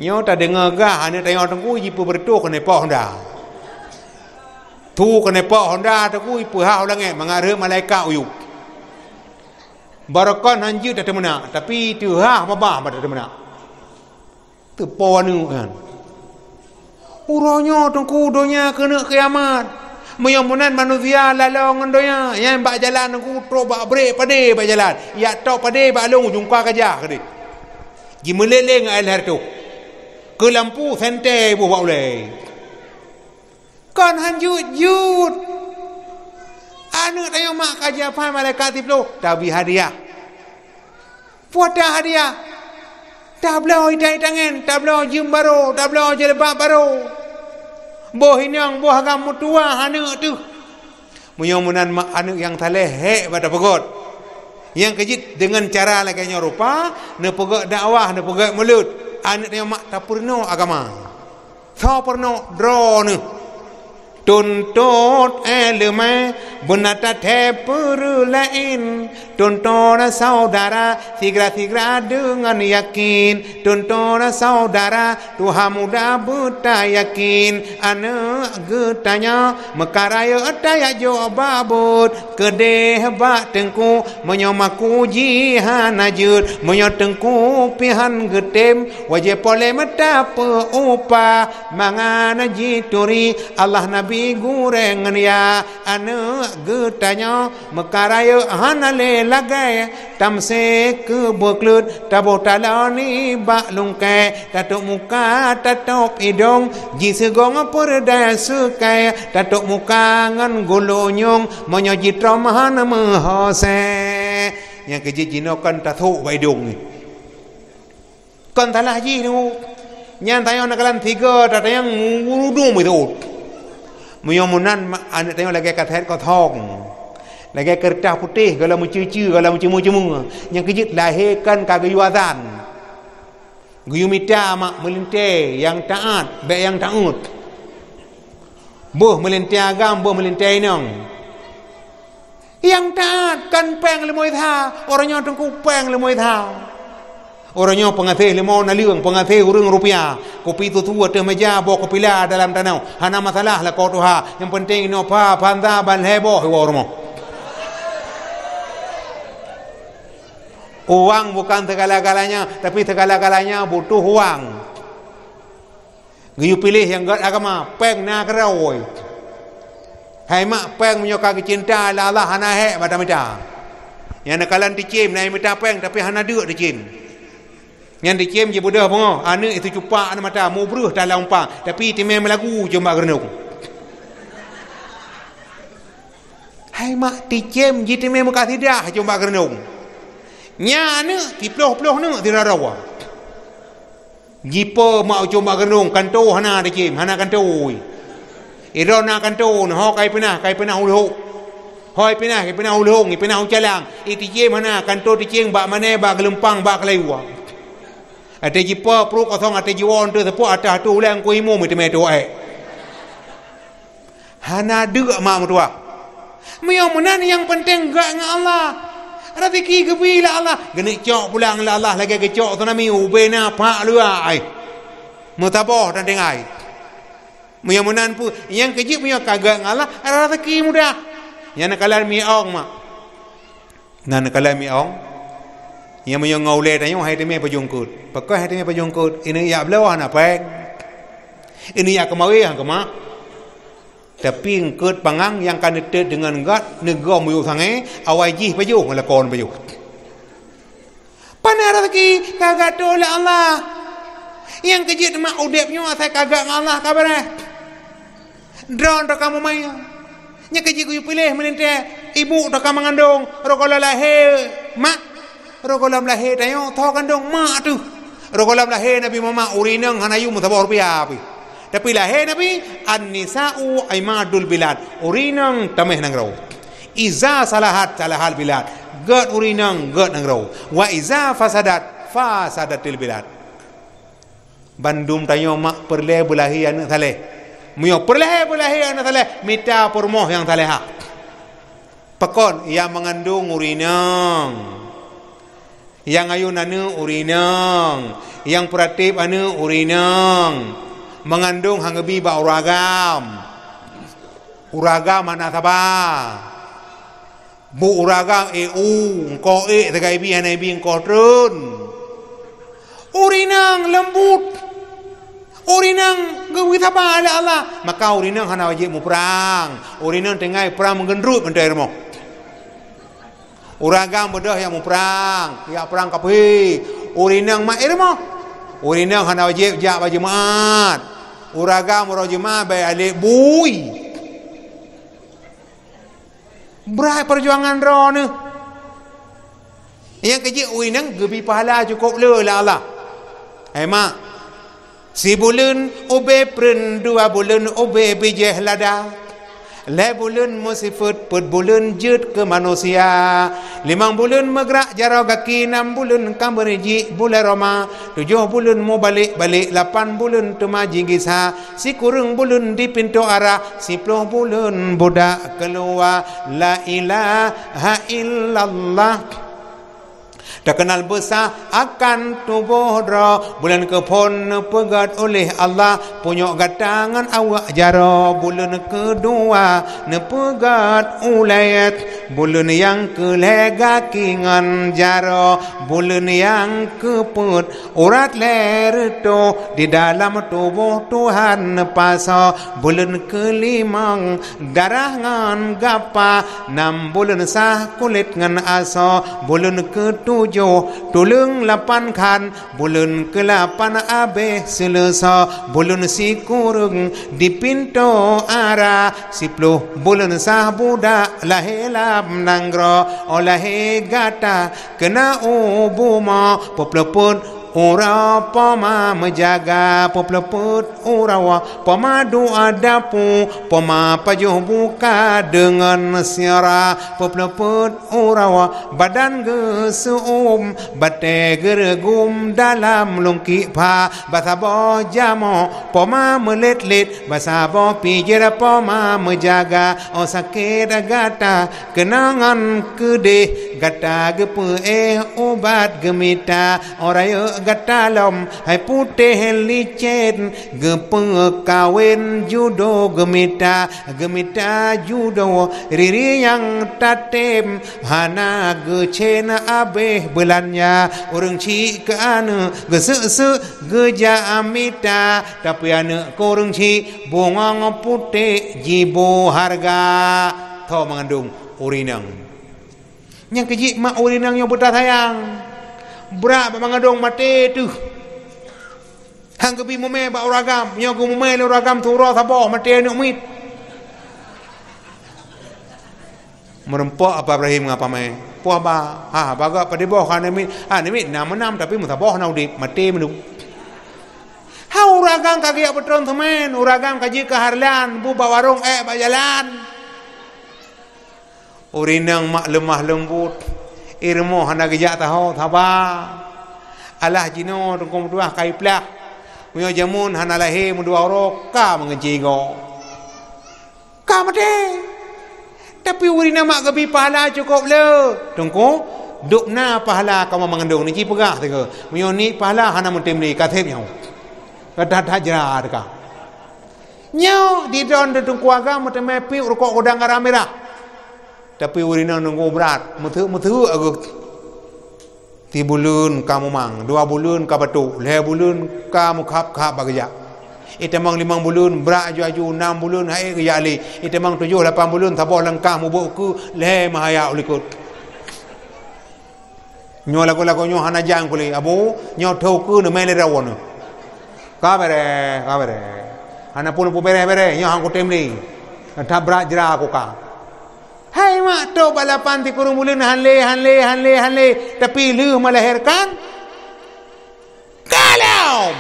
nyo ta dengar gah ane tengok tengku jipu bertu kene po Honda tu kene po Honda tengku ipu hau lange mangare malaikat uyuk barakon hanju tak temena tapi tu ha babah pada temena tu po anu kan uronyo tengku donya kena kiamat meyamunan manusia lalong donya yang bak jalan tengku tro bak brek pade bak jalan ya tok pade bak long jungka kajah kedi gimeleleng alhar tu ke lampu sente buat boleh kan hanjut jut anak tanya mak kaji apa malaikat tiplo tapi hadiah buat hadiah tablo hidai tangan tablo jim baru tablo jelebab baru boh inyang boh agam mutua anak tu muyamunan mak anak yang taleh pada pegot yang kejit dengan cara laganya rupa ne pegot dakwah ne pegot mulut anak dia mak tak purno agama tak purno drone tuntut ilmu bunata tepur lain tuntut saudara sigra-sigra dengan yakin tuntut saudara Tuhan muda buta yakin anak getanya mekaraya daya jawabut kedeh bak tengku menyomaku jihan ajud menyotengku pihan getem wajib boleh mendapa upah mangana jituri Allah Nabi gureng ya anak getanya mekaraya hanale lagai tamse ke beklut tabo talani bak lungkai tatuk muka tatuk hidung ji segong perdaya sukai tatuk muka ngan golonyong menyojitro mahana mahose yang kejijinokan tatuk baidung kan talah ji tu nyan tayo nakalan 3 tatayang ngurudum itu muyamunan anak tengok lagi kata kau thong lagi kertas putih kalau mencuci kalau mencemu-cemu yang kejit lahirkan kagayu azan guyu mita mak melintai yang taat baik yang taat boh melintai agam boh melintai nong yang taat kan peng lemoi tha orangnya tengku peng lemoi tha orangnya pengatih limau naliung pengatih urang rupiah kopi tu tua teh meja bawa kopi lah dalam tanau hana masalah lah kau tuha yang penting ino pa panta ban heboh warmo uang bukan segala-galanya tapi segala-galanya butuh uang giyu pilih yang agama peng na kerawoi hai mak peng menyoka cinta la Allah hana he pada mita yang nakalan dicim naik mita peng tapi hana duk dicim Yang dicem je budah pun anak itu cupak ana mata mu beruh dalam umpang tapi timai melagu jomba gerenung. Hai mak dicem je timai muka tidak jomba gerenung. Nya anak tiploh-ploh nak tidak rawa. Jipa mak jomba gerenung kanto hana dicem hana kanto. Irona kanto nah ho kai penah ulu. Hoi penah ulu penah calang. Iti mana kanto dicem bak mana bak gelempang bak kelaiwa. Ada jipa perut kosong ada jiwon tu sepuk ada tu ulang ku imu mesti mai doa. Hana deuk mak mertua. Meo menan yang penting gak dengan Allah. Rezeki gebila Allah. Genik cok pulang la Allah lagi ke cok tu nami ubena pak luai. Mutabah dan dengai. Meo menan pu yang kejip meo kagak dengan Allah rezeki mudah. Yang nakalan mi ong mak. Nan nakalan mi ong. Yang menyong ngaulet ayo hai teme pajungkut. Pakai hai teme pajungkut. Ini ya belawah nak peng. Ini ya kemawi yang kemak. Tapi ngkut pangang yang kan detet dengan gat negom yu sange awai jih paju ngelakon paju. Pana rezeki kagak oleh Allah. Yang kejit mak udepnya saya kagak Allah kabar. Drone dak kamu mai. Nya kejit ku pilih melinte ibu dak mengandung rokola lahir mak rokolam lahir tayo tho kandung mak tu rokolam lahir Nabi Muhammad urinang hanayu mutabor piapi tapi lahir Nabi an-nisa'u aimadul bilad urinang tameh nang raw iza salahal bilad gad urinang gad nang raw wa iza fasadatil bilad bandum tayo mak perle bulahi an saleh mio perle bulahi an saleh mita permoh yang saleha pekon ia mengandung urinang yang ayun anu urinang, yang pratip anu urinang, mengandung hangebi ba uragam mana sabah, bu uragam engko tegai bi anai bi engko trun, urinang lembut, urinang gewi sabah ala Allah, maka urinang hana wajib mu perang, urinang tengai perang menggendrut mentai remo. Uragam bedah yang mau perang, ya perang kapi. Urinang mak irmo. Urinang hana wajib jak baju mat. Uragam rojema bay alik bui. Berai perjuangan ro ni. Yang kecil urinang gebi pahala cukup le lah Allah. Hai mak. Si bulan obe pren 2 bulan obe bijeh lada. Le bulan musifat put bulan jut ke manusia 5 bulan megrak jarau kaki 6 bulan kamberji bulan Roma 7 bulan mau balik 8 bulan tumaji gisa si kurung bulan di pintu arah 10 bulan budak keluar la ilaha illallah tak kenal besar akan tubuh dra bulan kepon pegat oleh Allah punya gatangan awak jara bulan kedua nepegat ulayat bulan yang kelega kingan jara bulan yang keput urat lerto di dalam tubuh Tuhan pasa bulan kelimang darah ngan gapa 6 bulan sah kulit ngan asa bulan ketujuh tulung 8 kan bulan ke-8 abe selesa bulan si kurung di pintu arah 10 bulan sah budak lahelam nanggro olahe gata kena ubuma poplepun ura pama menjaga popleput urawa pama doa dapu pama pajuh buka dengan siara popleput urawa badan gesuum bate geregum dalam lungki pa basabo jamo pama melet-let basabo pijera pama menjaga o sakit gata kenangan kedeh gata gepe obat gemita oraya gatalom hai putih licin gepe kawin judo gemita judo riri yang tatem hana gecen abeh belannya orang ci ke anu gesese geja amita tapi anu korang ci bongong putih jibo harga tho mengandung urinang yang kejik mak urinang yang buta sayang berat mengandung mati tu hang kebi meme ba uragam nyo ku meme le uragam tu ro sabo mati nak mit merempok apa Ibrahim ngapa mai puah ba baga pada boh kan mit mit nam tapi mutabah na udip mati menu ha uragam kagi betron temen uragam kaji keharlan bu ba warung ba jalan urinang mak lemah lembut irmo hana gejak tahu thaba alah jino tungkong dua kai plak punya jamun hana lahi mudua orok ka mengejigo ka mate tapi urina mak gabi pahala cukup le tungkong dukna pahala kamu mengandung ni pegah tega punya ni pahala hana mutim ni kathep nyau kadat hajra deka nyau di don tungkong agam mate pi rokok udang merah tapi urina nunggu berat methu agak 3 bulan kamu mang 2 bulan ka batu 5 bulan kamu khap bagja itemang 5 bulan berat aju 6 bulan hai ke yali itemang 7 8 bulan thabah langkah mu ku le mahaya ulikut nyo lagu nyo hana jang kuli abu nyo thau ku ne mele rawon ka bere hana pun pu bere nyo hang ku temli tha berat jera ku ka hai mak tu balapan ti kurung bulan hanle tapi lu melahirkan kalam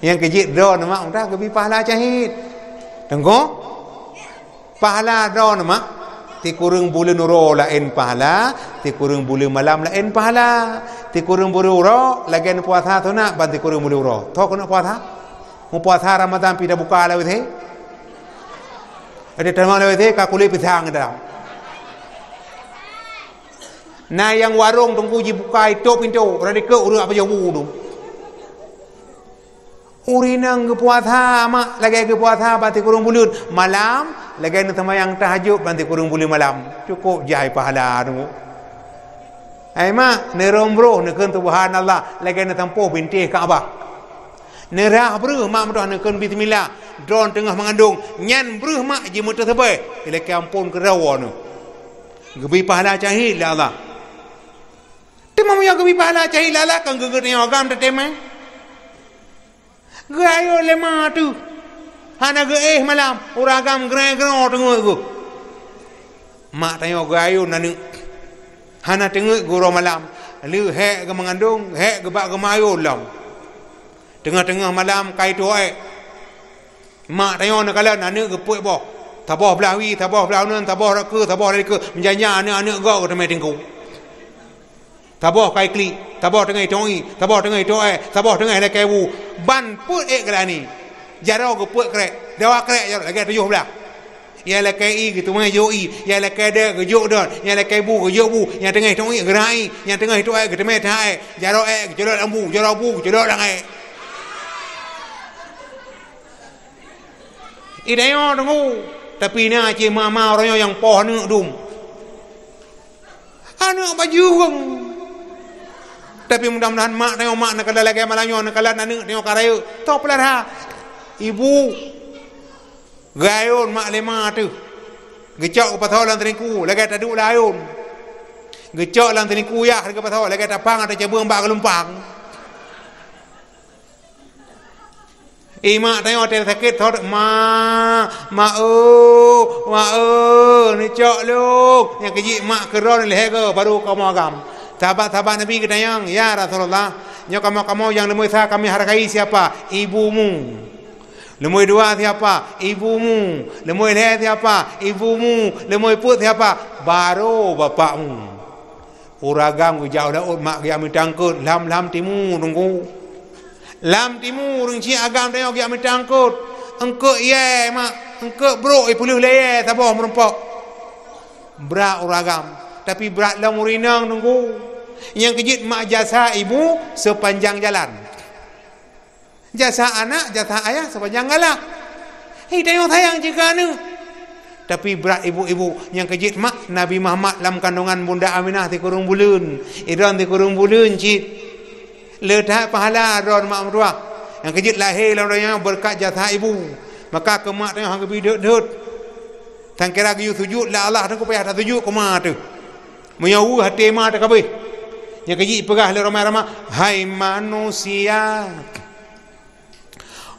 yang kejit do mak dah kebi pahala cahit tengok pahala do mak ti kurung bulan ro lain pahala ti kurung bulan malam lain pahala ti kurung bulan ro lagian puasa tu nak banti kurung bulan ro tho kena puasa puasa Ramadan pida buka lawe the ada terma lawe the ka kulit pisang dalam na yang warung tunggu ji buka itu pintu rada ke uru apa jauh tu urinang ke puasa mak lagi ke puasa banti kurung bulan malam lagi nak yang tahajud banti kurung bulan malam cukup jai pahala tu ai mak ne rombro ne kun subhanallah lagi nak tampo binti Kaabah nerah beruh mak mudah nak bismillah drone tengah mengandung nyan beruh mak je mutu sabai ile ke ampun ke rawa nu gebi pahala cahil la Allah temam ya gebi pahala cahil la kan geger ni agam teteme gayo le ma tu hana ge malam uragam gre-gre tengok ku mak tanya gayo nanu hana tengok guru malam lu he ke mengandung he ke bak ke mayo lam tengah-tengah malam kai tuai mak tanya nak kala anak gepuk boh tabah belawi tabah belaunan tabah raka tabah reka menjanya anak-anak gau temai tingku tabah kai kli tabah tengah toi tabah tengah tuai tabah tengah lekai wu ban put kelani jarau gepuk krek dawa krek jarau lagi 7 belah yang lekai gitu mai yoi yang lekai de ke yok don yang lekai bu ke yok bu yang tengah toi gerai yang tengah tuai ke temai thai jarau ke jolot ambu jarau bu jolot langai idayo tunggu tapi na je mama orang yang poh nu dum anak baju tapi mudah-mudahan mak tengok mak nak kala lagi malanyo nak kala anak tengok karayu to pelara ibu gayon mak lema tu gecok patau lan teniku lagi tak duk layun gecok lan teniku ya harga patau lagi tapang ada cabang bak kelumpang mak tengok hotel sakit thot ma ni cok lu yang keji mak keron leh ke baru kamu agam sahabat-sahabat Nabi kita yang ya Rasulullah nyo kamu yang lemui saya kami hargai siapa ibumu lemui dua siapa ibumu lemui leh siapa ibumu lemui put siapa baru bapakmu uragam ku jauh dah mak dia mitangkut lam timu tunggu lam timur ringci agam tengok dia mitangkut engkau ye mak engkau bro puluh le tabah merempok berat uragam tapi berat lam urinang tunggu yang kejit mak jasa ibu sepanjang jalan jasa anak jasa ayah sepanjang galak tengok sayang jika nu tapi berat ibu-ibu yang kejit mak Nabi Muhammad dalam kandungan Bunda Aminah ti kurung bulan Iran ti kurung bulan cit letak pahala ron mak mertua yang kejit lahir dalam dunia berkat jasa ibu maka kemak tengok hang bidut Tang kira yu sujud la Allah tu ko payah sujud ko ma tu. Menyawu hati ma tak kabeh. Nya kaji pegah le ramai-ramai, hai manusia,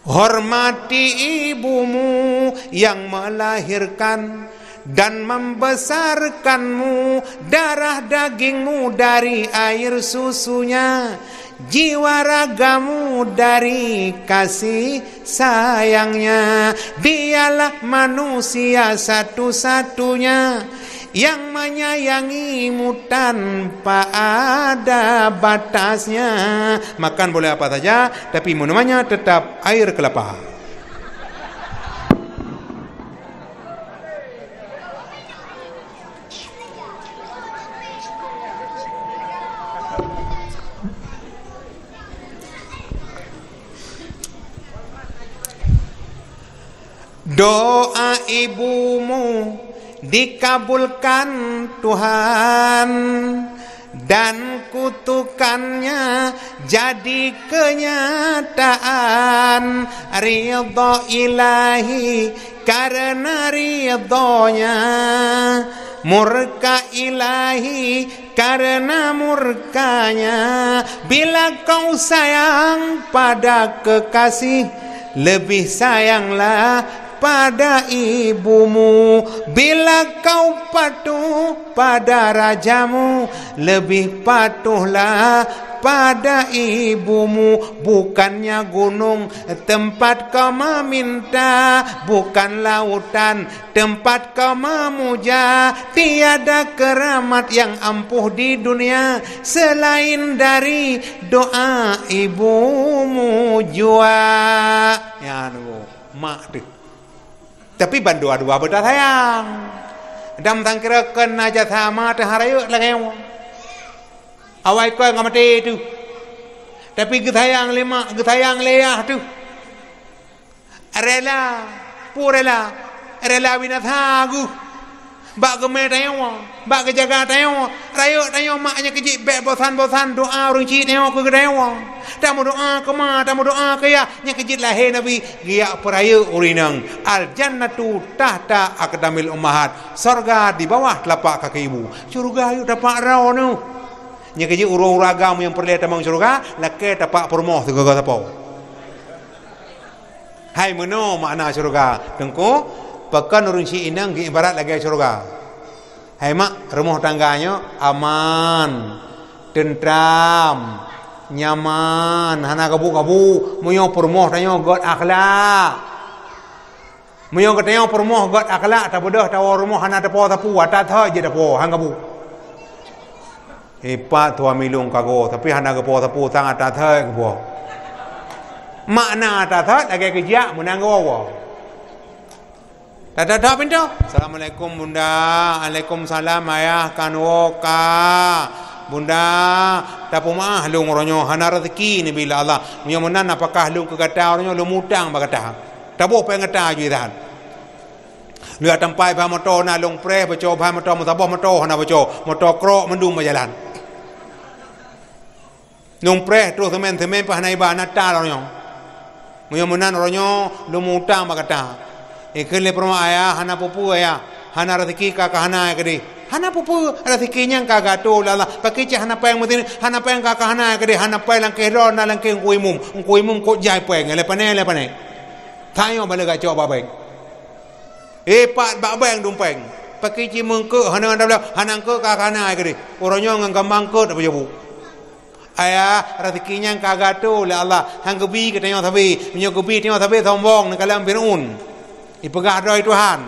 hormati ibumu yang melahirkan dan membesarkanmu, darah dagingmu dari air susunya, jiwa ragamu dari kasih sayangnya. Dialah manusia satu-satunya yang menyayangimu tanpa ada batasnya. Makan boleh apa saja, tapi minumannya tetap air kelapa. Doa ibumu dikabulkan Tuhan dan kutukannya jadi kenyataan. Ridha ilahi karena ridhonya, murka ilahi karena murkanya. Bila kau sayang pada kekasih, lebih sayanglah pada ibumu. Bila kau patuh pada rajamu, lebih patuhlah pada ibumu. Bukannya gunung tempat kau meminta, bukan lautan tempat kau memuja. Tiada keramat yang ampuh di dunia selain dari doa ibumu jua. Ya nunggu mak tu. Tapi bandua-dua beda sayang. Dam tangkira kena aja sama terharayu lagi. Awai kau nggak mati tu. Tapi getayang lima, getayang leah tu. Rela, purela, rela binathagu. Bak gemeh tayo, bak kejaga tayo. Rayu tayo maknya kecik bek bosan-bosan doa orang cik tayo ke tayo. Tamu doa ke ma, tamu doa ke ya. Nya kecik lahir Nabi giak perayu urinang. Al jannatu tahta aqdamil ummahat. Surga di bawah telapak kaki ibu. Surga ayo dapat raw nu. Nya kecik urang-uragamu yang perlu tamang surga, lake tapak permoh tu gagal tapau. Hai meno makna surga. Tengko pekan urun si inang ke ibarat lagi surga. Hai mak, rumah tangganya aman, tentram, nyaman, hana kabu-kabu, muyo permoh tanyo god akhlak. Muyo katanya permoh god akhlak, tak bodoh tawa rumah hana tapu atat je tapu hang kabu. Hebat tua milung kago, tapi hana tapu tang atat kabu. Makna atat lagi kerja menang gawa. Dah pintu. Assalamualaikum bunda. Waalaikumsalam ayah kanwoka. Bunda, tapu mah lung ronyo hana rezeki ni bila Allah. Munyo menan apakah lung ke kata ronyo lu mutang ba kata. Tabu pe ngata ju dah. Lu atampai ba motor na lung pre beco ba motor mutabah motor hana beco. Motor krok mendung berjalan. Lung pre terus temen pa hana iba nata ronyo. Munyo menan ronyo lu mutang ba kata. Ikele perma ayah hana pupu ayah hana rezeki kakak hana kedi hana pupu rezekinya kakak tu lala pakai cah hana payang mutin hana payang kakak hana kedi hana payang langkeh ron na langkeh kuimum kok jai payang le panai tayo balaga coba baik pat ba bayang dumpeng pakai ci mengke hana hana ke kakak hana kedi orangnya ngambang ke apa jabu ayah rezekinya kakak tu lala hang gebi katanya tapi menyo gebi tengok tapi sombong nak kalam pirun ipegah doa Tuhan.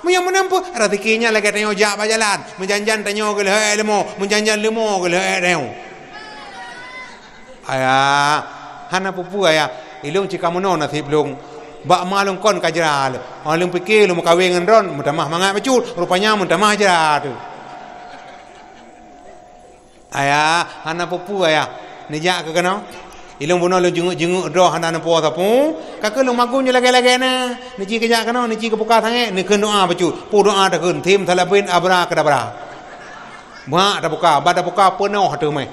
Yang menampu rezekinya lagi tanya jak berjalan, menjanjan tanya ke leh lemo, menjanjan lemo ke leh deu. Ayah, hana pupu ayah, ilung cika mono nasib lung. Bak malung kon kajral. Malung fikir lu kawin dengan ron, mutamah mangat becut, rupanya mutamah aja tu. Ayah, hana pupu ayah, nijak ke kena? Ilung buno lu jenguk doh hana nampu sapu kakek lu magunya lagi-lagi na niji kejak kana niji kebuka sange ni keun doa becu pu doa ta keun tim talabin abra kadabra ma ta buka ba ta buka penuh hatu mai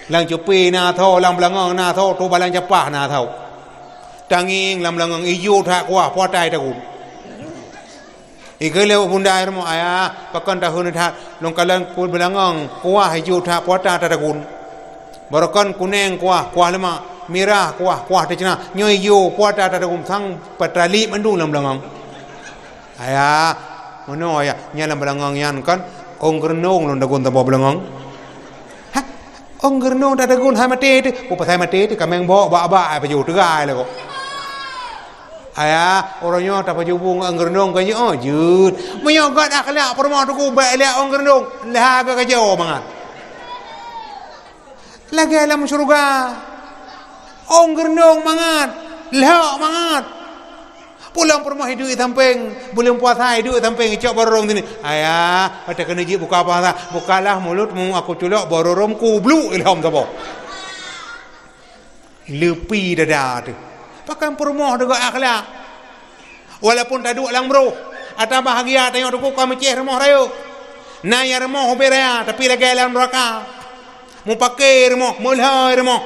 lang cupi na tho lang blangong na tho tu balang capah na tho tanging lam langong iyu tha kwa po tai ta ku Ikele bunda air mo aya pakan tahun tha long kalan kun belangong kuah hiju tha puata ta kun barakan kuneng kuah lema merah kuah ta cina nyoy yo puata ta kun sang patrali mandu lam belangong aya mono aya nyalam belangong yan kan ong gernong long dagun ta bo belangong ha ong gernong ta dagun ha mate tu pasai mate tu kameng bo ba pa ju tegai le ko aya orangnya tak pajubung anggerndong kaya jut menyogat akhlak permah tu baik lihat anggerndong lah agak kacau banget lagi alam surga anggerndong banget lah banget pulang permah hidup samping belum puasa hidup samping cok borong sini aya pada kena jip buka puasa bukalah mulutmu aku culok borong kublu ilham tabo lepi dada tu pakai permoh dengan akhlak walaupun tak duduk lang bro atau bahagia tengok tu kau meceh remah raya naya remah beraya tapi lagi dalam neraka mu pakai remah mulai remah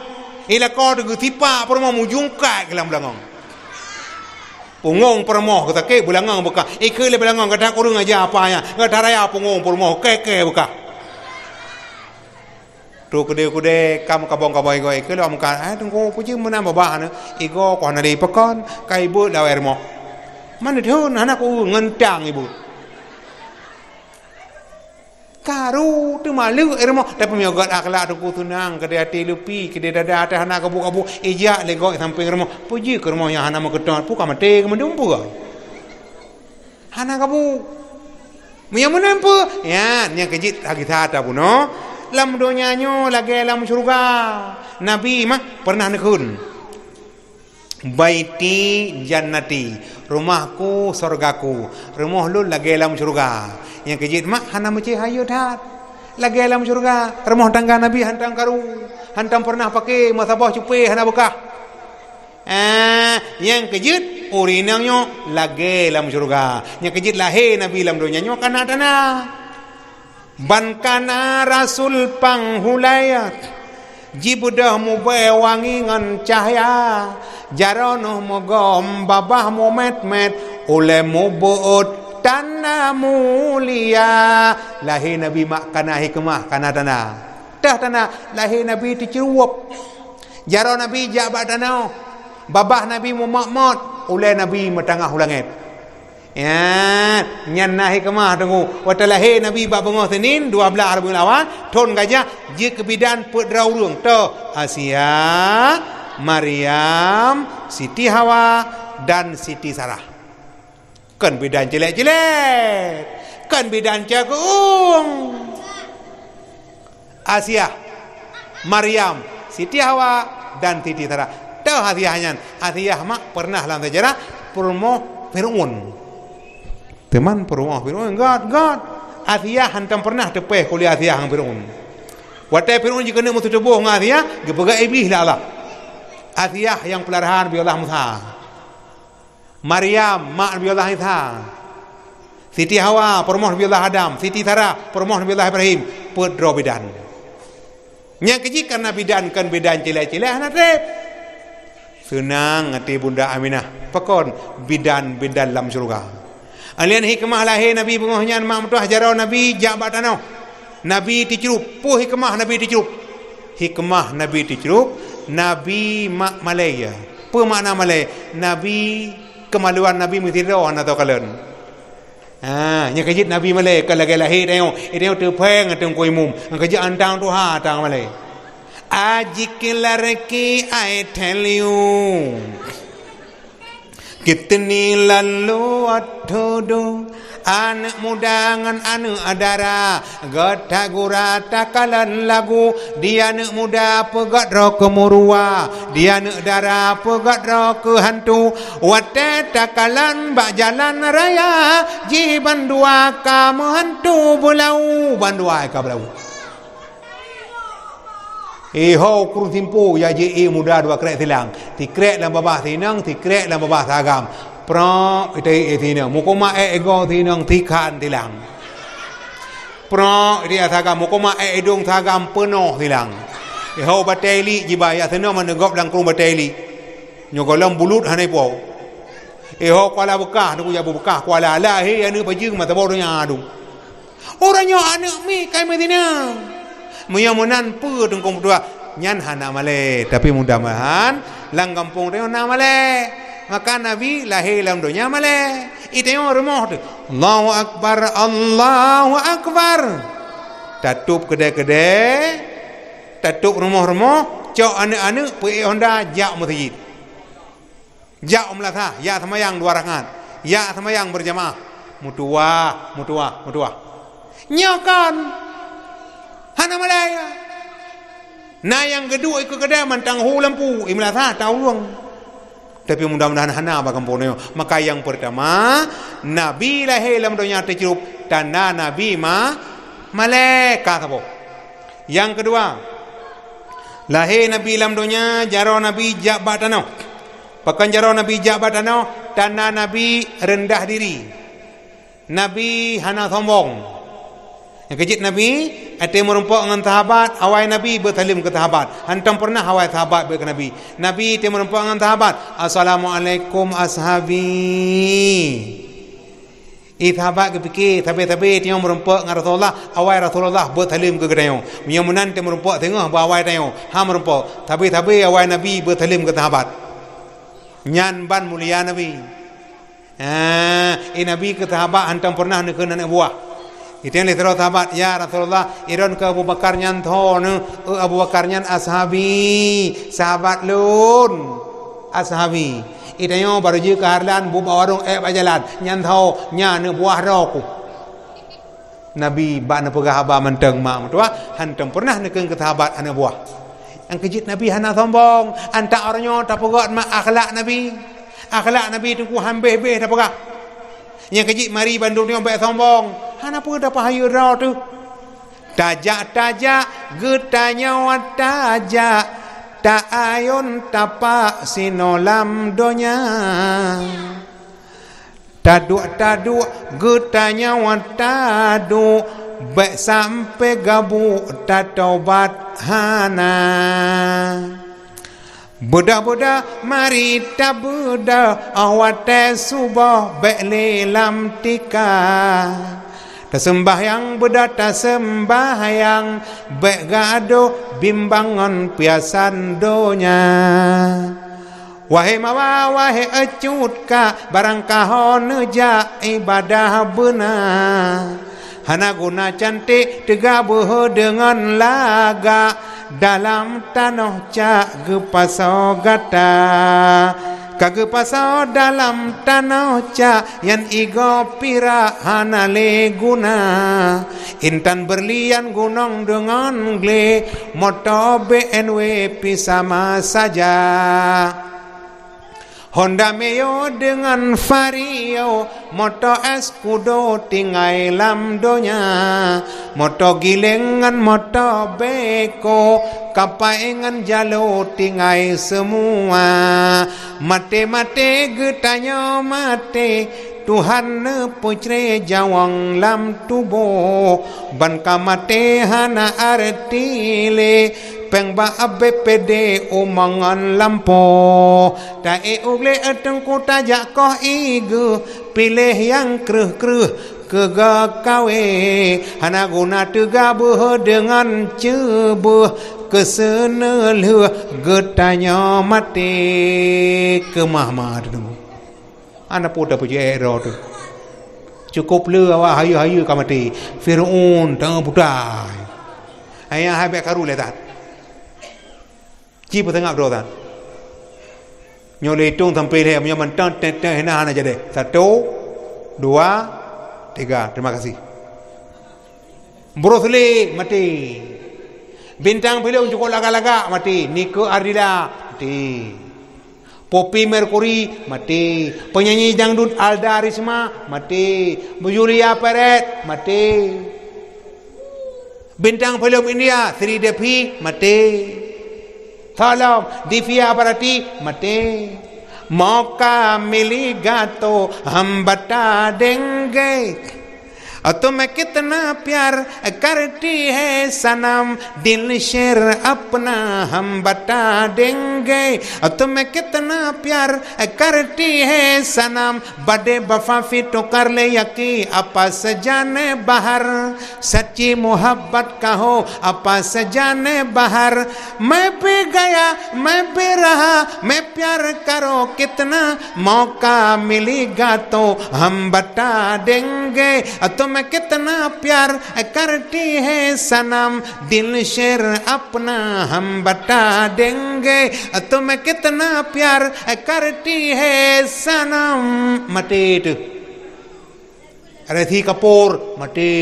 ila kau tu tipa permoh mu jungkat ke dalam belangong pungong permoh kata ke belangong buka ikut le belangong kata kurung aja apa ya kata raya pungong permoh ke buka tu kude kam kabong kaboy goy ke lo amkan tunggu puji menam babah ne igo ko na di pakon kai bu daw ermo mana thon anak ku ngentang ibu karu tu malu ermo tapi miogat akhlak tu ku tunang kede ati lupi kede dada ata anak kabu ija le go samping ermo puji ke ermo yang anak maketot pu kamate ke mendumpu ga anak kabu miya menempu ya nya kejit hagi thata pu no lam donyanya lagi lam surga Nabi mah pernah nekun baiti jannati rumahku surgaku rumah lu lagi lam surga yang kejit mah hana meci hayu dat lagi lam surga rumah tangga Nabi hantang karu hantam pernah pakai masabah cupe hana bekah yang kejit urinangnya lagi lam surga yang kejit lahir Nabi lam donyanya kana tanah bankana rasul panghulayat jibudah mubai wangi ngan cahaya jarono mogom babah momet oleh mubuut tanah mulia lahir Nabi mak kana hikmah kana tanah dah tanah lahir Nabi dicerup jaro Nabi jabat tanah babah Nabi mumakmot oleh Nabi matangah ulangit ya nyanna hikmah tunggu watalahe Nabi bab bengah Senin 12 Rabiul Awal thon gajah je kebidan put raurung to Asia Maryam Siti Hawa dan Siti Sarah kan bidan jelek-jelek kan bidan jagung Asia Maryam Siti Hawa dan Siti Sarah to Asia mak pernah dalam sejarah permoh Fir'aun teman perumah Fir'aun God Asia hantam pernah tepeh kuliah Asia hang Fir'aun watai Fir'aun jika nak mutu tebuh dengan Asia gepegat iblis lah Allah Asia yang pelarahan Nabi Allah Musa Maryam mak Nabi Allah Isa Siti Hawa permoh Nabi Allah Adam Siti Sarah permoh Nabi Allah Ibrahim pedro bidan yang kejikan Nabi dan kan bidan celek-celek anak rep senang hati Bunda Aminah pakon bidan dalam surga alian hikmah lahir Nabi pengahnya mak mutuah jarau Nabi jabat tanah Nabi dicerup pu hikmah Nabi dicerup hikmah Nabi dicerup Nabi mak Malaya pu makna Malaya Nabi kemaluan Nabi mutiron atau kalen nya kejit Nabi Malaya kalau lagi lahir tengok tu peng tengok imum kejit antang tu ha tang Malaya ajikilarki I tell you kitni lalu atodo anak muda ngan anu adara gata gurata kalan lagu dia anak muda pegat ro kemurua dia anak dara pegat ro ke hantu wate takalan bak jalan raya ji bandua ka hantu bulau bandua ka bulau ho kurung timpu ya je muda dua krek silang ti krek dalam babah tinang ti krek dalam babah sagam pro ite tinang mukoma ego tinang tikan tilang pro dia sagam mukoma edong sagam penuh tilang ho bateli jibaya seno menegop lang kurung bateli nyogolam bulut hanai po Ho kuala bekah nu ya bekah kuala lah anu pajeng mata bodonya adu. Orangnya anak mi kai Madinah. Muyamunan pu tengkong berdua nyan hana male tapi mudah-mudahan lang kampung tengok na male. Maka Nabi lahir dalam dunia male. Itu yang rumah tu. Allahu Akbar, Allahu Akbar. Tatup kedai-kedai, tatup rumah-rumah, cok anak-anak pergi Honda jak masjid. Jak melatah, ya semayang 2 rakaat. Ya semayang berjamaah. Mutua. Nyakan. Hana Malaya. Nah yang kedua ikut kedai mantang hu lampu, melatah tahu luang. Tapi mudah-mudahan hana ba kampung ni. Maka yang pertama, Nabi lahir dalam dunia tercerup, tanda Nabi malaikat apa? Yang kedua, lahir Nabi dalam dunia, jaro Nabi jabat tanah. Pakan jaro Nabi jabat tanah, tanda Nabi rendah diri. Nabi hana sombong. Yang kejit Nabi, ate merumpok dengan sahabat, awai Nabi bertalim ke sahabat. Hantam pernah awai sahabat ke Nabi. Nabi ate merumpok dengan sahabat, Assalamualaikum ashabi. Sahabat kepikir, tapi dia merumpok dengan Rasulullah, awai Rasulullah bertalim ke gedayong. Menyamunan dia merumpok tengok awai tayong. Ha merumpok, tapi awai Nabi bertalim ke sahabat. Nyan ban mulia Nabi. Nabi ke sahabat hantam pernah nak anak buah. Itu yang diterus sahabat, ya Rasulullah, iron ke Abu Bakar nyan thon, Abu Bakar nyan ashabi, sahabat lun, ashabi. Itu yang baru je ke harlan, buba warung bajalan, nyan thau, nyan buah roku. Nabi bak na pegah haba menteng mak mutua, hantam pernah nekeng ke sahabat anak buah. Yang kejit Nabi hana sombong, anta orangnya tak pegat mak akhlak Nabi. Akhlak Nabi tu ku hambeh-beh tak pegat. Yang kejit mari Bandung ni baik sombong. Hana pun dapat hayu raw tu. Tajak-tajak getanya watajak tak ayun tapak sinolam donya. Taduk-taduk getanya wataduk baik sampai gabu tak taubat hana. Budak-budak mari tak budak awate subah baik lelam tika. Tak sembahyang budak tak sembahyang baik gaduh bimbangan piasan donya. Wahai mawa wahai acut ka barang kahon ja ibadah benar. Hana guna cantik tegabah dengan laga dalam tanah cak gepasau gata. Kage pasau dalam tanah cak yang igo pira hana le guna. Intan berlian gunung dengan gle moto BMW pisama saja. Honda Meo dengan Vario, moto Escudo tinggai lam donya, moto gilengan moto beko, kapaingan jalo tinggai semua. Mate-mate getanya mate, Tuhan ne pucre jawang lam tubo, ban kamate hana artile. Peng ba BPD umangan lampo ta ugle ateng kota jak koh igu pilih yang kreh-kreh kega kawe hana guna tega beuh dengan cebuh keseneleuh getanya mati kemah-mah tu ana puta puji ero tu cukup le awak hayu-hayu ka mati Firaun tang budai ayah habis karu le tak chi petengah berotan nyole hitung sampai dia punya mentang hena hana jadi 1 2 3 terima kasih Bruce Lee mati bintang film cukup laga-laga mati Nico Ardila mati Poppy Mercury mati penyanyi dangdut Alda Risma mati Julia Perez mati bintang film India 3DP mati Tolong Divya Bharati mati mauka miliga to hum bata denge तुम्हें कितना प्यार करती है सनम दिल शेर अपना हम बता देंगे तुम्हें कितना प्यार करती है सनम बड़े वफा फिर तो कर ले यकीन आपस जाने बाहर सच्ची मोहब्बत का हो आपस जाने बाहर मैं भी गया मैं भी रहा मैं प्यार करो कितना मौका मिलेगा तो हम बता देंगे तुम्हें कितना प्यार करती है सनम दिल शेर अपना हम बता देंगे तुम्हें कितना प्यार करती है सनम mati tu Rethi Kapoor mati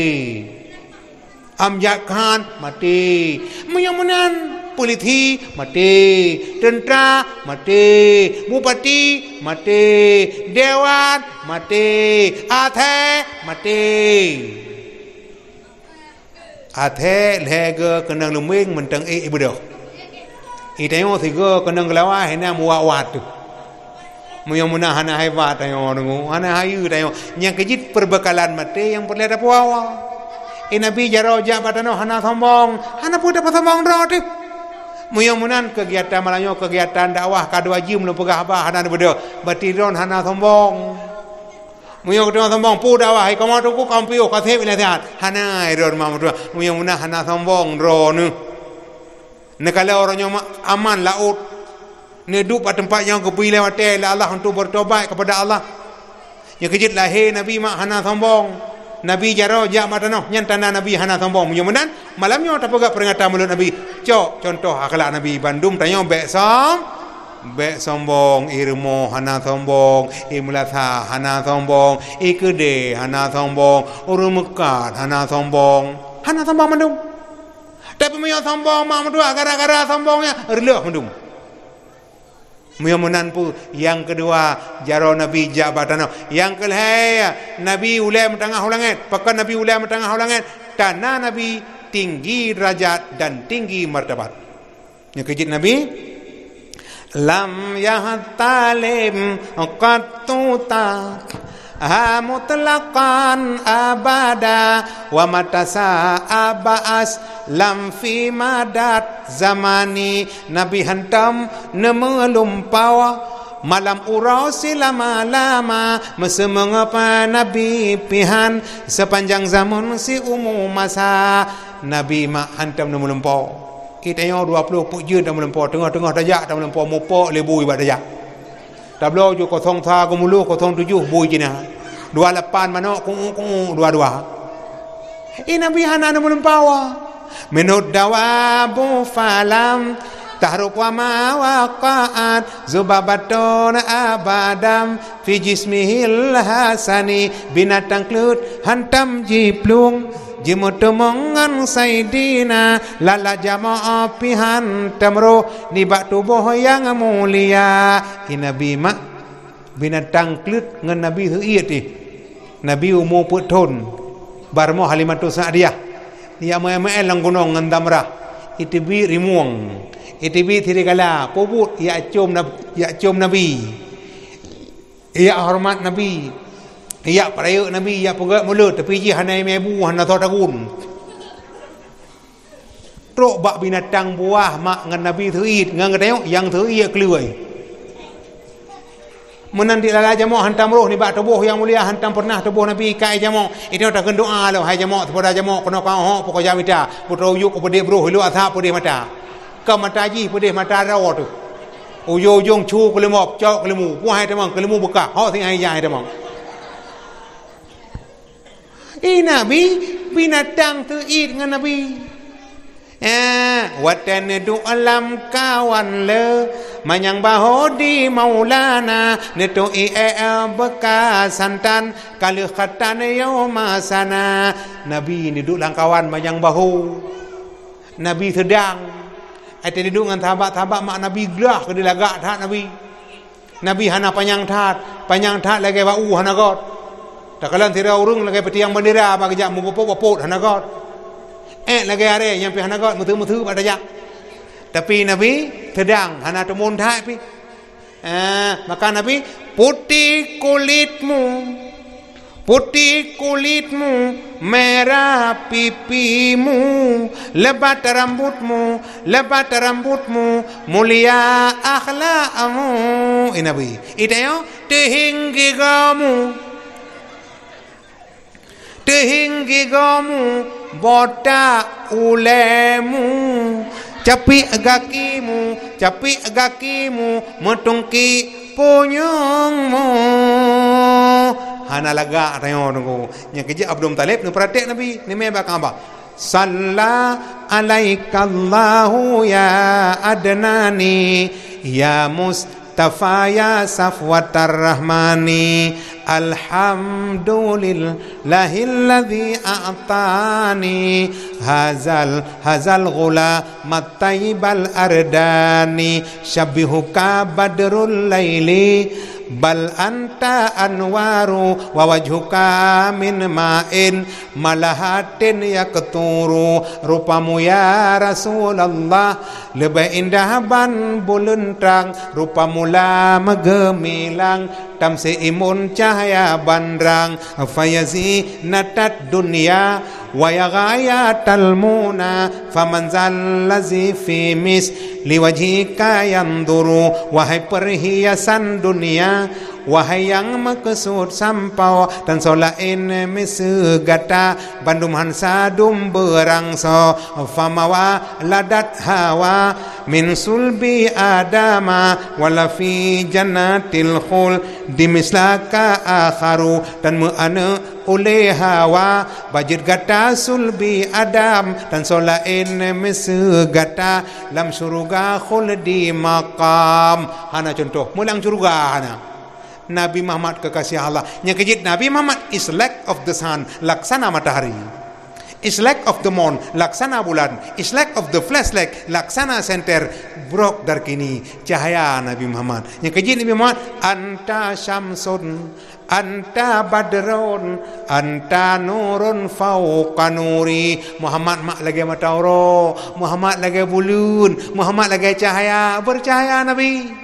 Amjad Khan mati Muyamunan polisi mati tentera mati bupati mati dewan mati athe mati athe lege kenang luming mentang ibudo itayo thigo kenang lawa hena muawat tu muyamuna hana haiwat tayo nungu hana hayu tayo yang kejit perbekalan mati yang perlu ada puawa Nabi jaro jabatano hana sombong hana pun dapat sombong roti muyamunan kegiatan malanyo kegiatan dakwah kadu wajib belum pegah bah hana bedo batiron hana sombong muyong tu sombong pu dakwah ai kamu tu ku kampio kathe bila sehat hana iron mamudu muyamuna hana sombong ro nu nekala orangnya aman laut nedup pada tempat yang kepi lewat Allah untuk bertobat kepada Allah yang kejit lahir Nabi mak hana sombong Nabi jaro jak matano nyantana Nabi hana sombong mudah-mudahan malamnya tapagak peringatan mulut Nabi cok contoh akhlak Nabi Bandung tanya bek sombong irmo hana sombong imlatha hana sombong ikede hana sombong urumekat hana sombong Bandung tapi muyo sombong mak mudua gara-gara sombongnya releh Bandung mudah-mudahan pu yang kedua jaro Nabi jabatano yang kelihaya Nabi ulai mentangah langit pakan Nabi ulai mentangah langit tanah Nabi tinggi derajat dan tinggi martabat yang kejit Nabi lam yahtalim qattuta ha mutlaqan abada wa matasa abas lam fi madat zamani Nabi hantam nemelumpawa malam urau silama-lama masa mengapa Nabi pihan sepanjang zaman si umum masa Nabi mak hantam nemelumpau kita yang 20 pujud dah melumpau tengah-tengah dajak dah melumpau mupok lebui bak dajak tablo ju 03 kumulu 07 bui jina 28 manok kungu 22 Nabi hana nemelumpau menurut dawabu falam tahruk wa ma waqa'at zubabatun abadam fi jismihil hasani binatang klut hantam jiplung jimutumongan saidina lala jama'a pihan tamro nibak tubuh yang mulia Nabi mak binatang klut ngan Nabi huiyati Nabi umur putun barmo Halimatu Sa'diyah dia mai lang gunung ngan damrah itibi rimuang itibi thirigala pobut ya cum Nabi ya hormat Nabi ya perayuk Nabi ya pegak mulut tapi ji hanai mebu hana tagun trok bak binatang buah mak ngan Nabi thuit ngan ngatayok yang thuit keluai menanti lala jamak hantam roh ni bak tubuh yang mulia hantam pernah tubuh Nabi kai jamak itu tak doa lo hai jamak kepada jamak kena kau pokok jamita putra uyuk kepada bro hilu atha pedih mata ke mata ji pedih mata raw tu uyo jong chu kelemop cok kelemu puai temang kelemu bekah hok sing ai jai temang Nabi binatang thuit dengan Nabi watan du alam kawan le manyang bahodi maulana netu bekas santan kali khatan yauma sana Nabi ni duk langkawan manyang bahu Nabi sedang ate ni duk ngan sahabat-sahabat mak Nabi gelah ke dilagak that Nabi hana panjang that lagi bau hana got tak kalan tira urung lagi petiang bendera bagi jak mupopop hana got lagi are yang pi hana got mutu pada jak tapi Nabi sedang hana temun thai pi maka Nabi putih kulitmu putih kulitmu, merah pipimu, lebat rambutmu, mulia akhlakmu. Ini Nabi. Itayo tehinggi gamu, botak ulemu, capik gakimu, metungki punyungmu. Hana laga tayo nunggu. Nya keje Abdul Talib nu pratek Nabi ni me bakang ba. Salla alaikallahu ya adnani ya Mustafa ya Safwatar Rahmani alhamdulillahilladzi a'tani hazal ghula mataibal ardani syabihuka badrul laili bal anta anwaru wa wajhuka min ma'in malahatin yakturu. Rupamu ya Rasulullah lebih indah ban bulentang, rupamu la megemilang tamsi imun cahaya bandrang fayazi natat dunya wa yaghayatal muna faman zallazi fi mis liwajhika yanduru. Wahai perhiasan dunia, wahai yang maksud sampau dan solain misegata bandum hansa dum berangso famawa ladat hawa min sulbi adama wala fi jannatil khul dimislaka akharu. Dan mu'ana oleh hawa bajid gata sulbi adam dan solain misegata lam surga khuldi maqam. Hana contoh mulang surga hana Nabi Muhammad kekasih Allah. Yang kejit Nabi Muhammad is like of the sun, laksana matahari. Is like of the moon, laksana bulan. Is like of the flash like, laksana center. Brok darkini cahaya Nabi Muhammad. Yang kejit Nabi Muhammad, anta syamsun, anta badrun, anta nurun fauqa nuri. Muhammad mak lagi matauro, Muhammad lagi bulun, Muhammad lagi cahaya, bercahaya Nabi.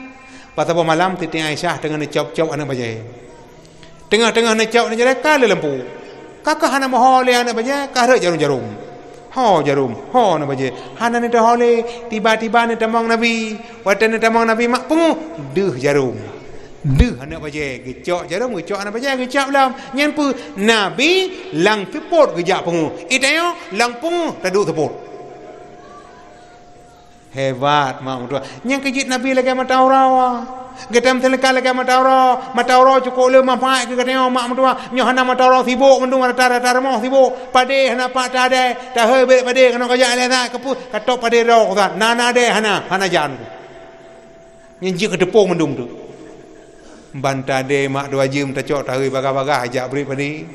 Pada malam Titi Aisyah tengah necap-cap anak bajai. Tengah-tengah necap ni jadi kala lampu. Kakak hana mohole anak bajai, kahre jarum-jarum. Jarum, anak bajai. Hana ni dah hole, tiba-tiba ni tamang Nabi. Waktu ni tamang Nabi mak pungu, deh jarum. Deh anak bajai, gecok jarum, gecok anak bajai, gecok lam. Nyampu Nabi lang pipot gejak pungu. Itayo lang pungu taduk tepot. Hebat mak tua. Yang kejit Nabi lagi mataura. Getam teleka lagi mataura cukup le mapai ke katanya mak tua. Nyo hana mataura sibuk mendung rata-rata moh sibuk. Pade hana pak tade. Dah he balik pade kena kajak le tak kepu katok pade ro tak. Nana de hana jan. Nyenjik ke tepung mendung tu. Banta de mak dua jim tacok tahui bagah-bagah ajak beri pade.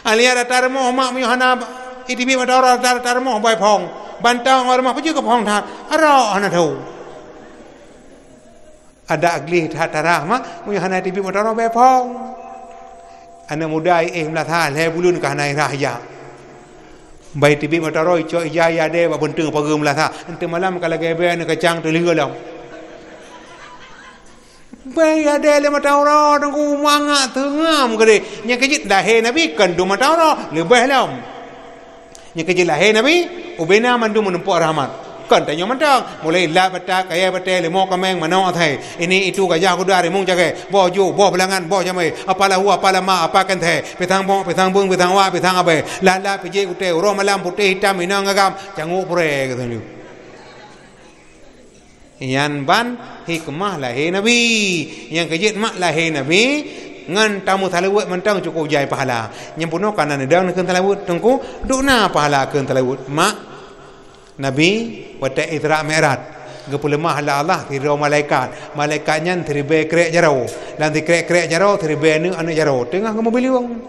Alia rata moh mak nyo hana itibi mataura rata moh bai phong. Bantang orang rumah pergi ke pohon tak arah anak tahu ada agli tarah mak punya anak tibi motor bepong anak muda melatah le bulun ke anak raya baik tibi motor ijo ijaya de bentung pagi melatah nanti malam kalau gebe anak kacang telinga lam baik ada le motor tunggu mangak tengam gede nya kejit dah he nabi kan do motor lebih lam nya kejit lah he nabi ubena mandu menempuk rahmat. Kan tanya mentang mulai la batak kaya batai lemo kameng manau athai. Ini itu gajah kuda remung jagai. Bo ju, bo belangan, bo jamai. Apalah hu, apalah ma, apa kan thai. Petang bong, petang bung, petang wa, petang abai. La pije ute, ro malam putih hitam inang agam. Jangu pure kata lu. Yan ban hikmah lahir Nabi. Yang kejit mak lahir Nabi. Ngan tamu talawut mentang cukup jai pahala. Nyempuno kanan nedang nekeun talawut tengku dukna pahala keun talawut. Mak Nabi wata Isra Mi'raj. Gepulemah Allah tiro malaikat. Malaikatnya teribe krek jarau. Dan krek jarau teribe anu jarau. Tengah ke mobil wang.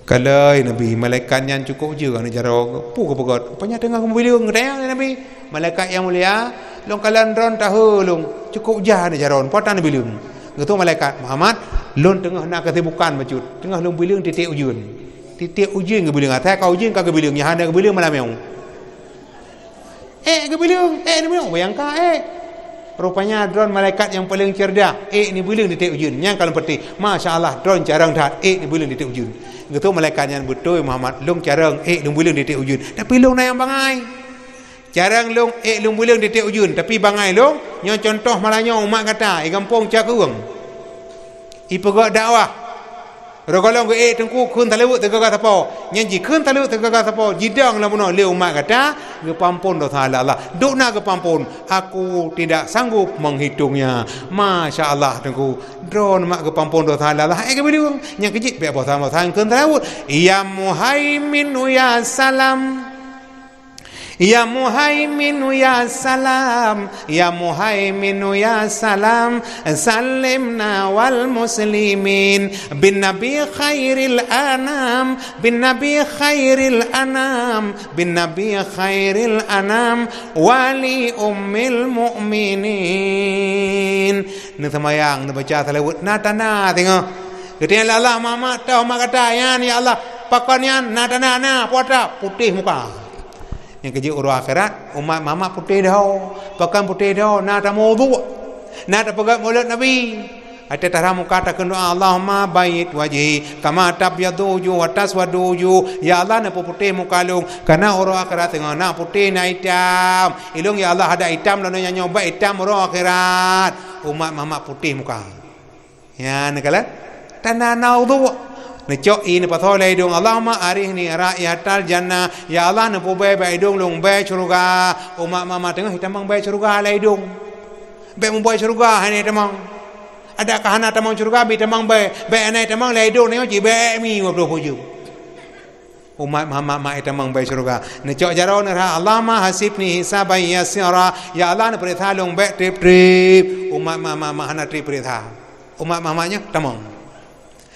Kalai Nabi malaikatnya cukup je anu jarau. Pu ke pegot. Rupanya tengah ke mobil wang tayang Nabi. Malaikat yang mulia long kalan ron tahu long cukup jah anu jarau. Potan Nabi lung. Gitu malaikat Muhammad lon tengah nak kata bukan macut tengah lon bilang titik ujun ke bilang atai kau ujun ke bilang yang ada ke bilang malam yang ke bilang ni bilang bayangkan rupanya drone malaikat yang paling cerdas ni bilang titik ujun yang kalau peti Masya Allah drone jarang dah ni bilang titik ujun Gitu malaikat yang betul Muhammad long carang long bulang di tiap ujun tapi long na yang bangai carang long long bulang di tiap ujun tapi bangai long nyo contoh malanya umat kata kampung cakurang ipegak dakwah rokolong ke tengku kun talewut tegak tapo nyanji kun talewut tegak tapo jidang la buno le umat kata ge pampun do taala Allah dukna ge pampun aku tidak sanggup menghitungnya masya-Allah tengku drone mak ge pampun do taala Allah ke bilang nyang kejit be apa sama tang kun talewut ya muhaimin ya salam Ya muhaimin ya salam ya muhaimin ya salam salimna wal muslimin bin nabi khairil anam bin nabi khairil anam bin nabi khairil anam wali ummil mu'minin ni semayang ni baca talawut natana tengok ketika Allah mama tahu mak kata ya Allah pakonnya natana na puata putih muka yang kerja urus akhirat umat mama putih dah pakan putih dah nak tak mawdu nak tak pegang mulut Nabi ada tarah muka tak doa Allahumma bayit wajhi kama tabyadu wujuh wa taswadu wujuh ya Allah nak putih muka long karena urus akhirat tengok nak putih nak hitam ilung ya Allah ada hitam lalu yang nyoba hitam urus akhirat umat mama putih muka ya nak kala tanah nawdu Necok ini patho lai dong Allahumma arihni ra'iyatal jannah ya Allah ne po bai dong long bai surga umat mama tengah hitamang bai surga lai dong bai mo bai surga hane tamang ada kahana tamang surga bi tamang bai anai tamang lai dong ne ji bai mi wo pro ju umat mama ma hitamang bai surga necok jaro ne Allahumma hasibni hisaban yasira ya Allah ne perintah long bai trip umat mama hana trip perintah umat mamanya tamang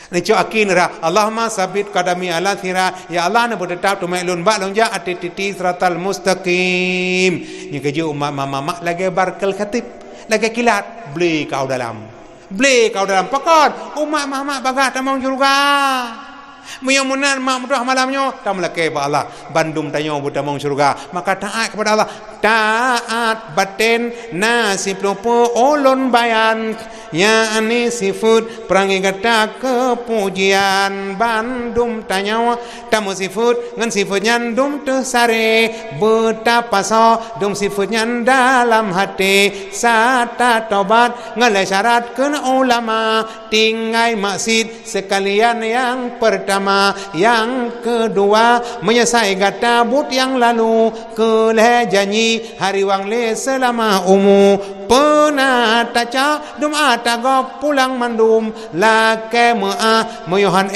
Necok akin ra Allahumma sabit qadami ala thira ya Allah ne bertetap tu mailun ba lonja atiti siratal mustaqim ni keju umat mama lagi barkel khatib lagi kilat beli kau dalam pakon umat mama bagat tamang surga Muyamunan mak mudah malamnya tamlah ke Allah bandum tanyo butamong surga maka taat kepada Allah taat batin nasib lupa ulun bayan ya ani sifut perangi kata kepujian bandum tanyo tamu sifut ngan sifutnya dum tersare betapa so dum sifutnya dalam hati sata tobat ngalai syarat kena ulama tinggai maksud sekalian yang pertama yang kedua menyelesaikan tabut yang lalu keleh janji hari wang le selama umu pernah taca dum atago pulang mandum lake mea meyohan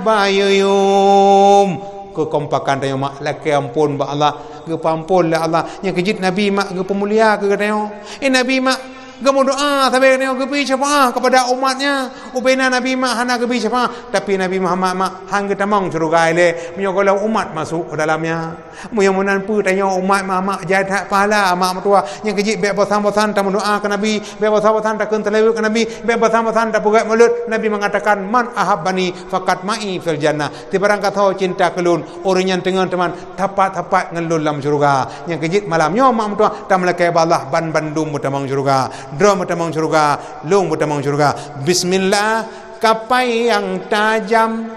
bayuyum kekompakan tayo mak lake ampun ba Allah ke pampun la Allah yang kejit nabi mak ke pemulia ke tayo nabi mak Gemu doa sampai ni gebi syafaat kepada umatnya. Ubena Nabi mak hana gebi syafaat, tapi Nabi Muhammad mak hang kita mong surga ile. Menyogolau umat masuk ke dalamnya. Muyamunan pu tanya umat mak jahat pahala mak mertua yang kejit be bosan-bosan tak doa ke Nabi, be bosan-bosan tak kenteleu ke Nabi, be bosan-bosan tak pegat mulut. Nabi mengatakan man ahabbani faqat ma'i fil jannah. Tibarang kata cinta kelun orang yang dengan teman tapat-tapat ngelun dalam surga. Yang kejit malamnya mak mertua tak melekai Allah ban bandum mutamang surga. Drum mutamang surga, lung mutamang surga. Bismillah, kapai yang tajam,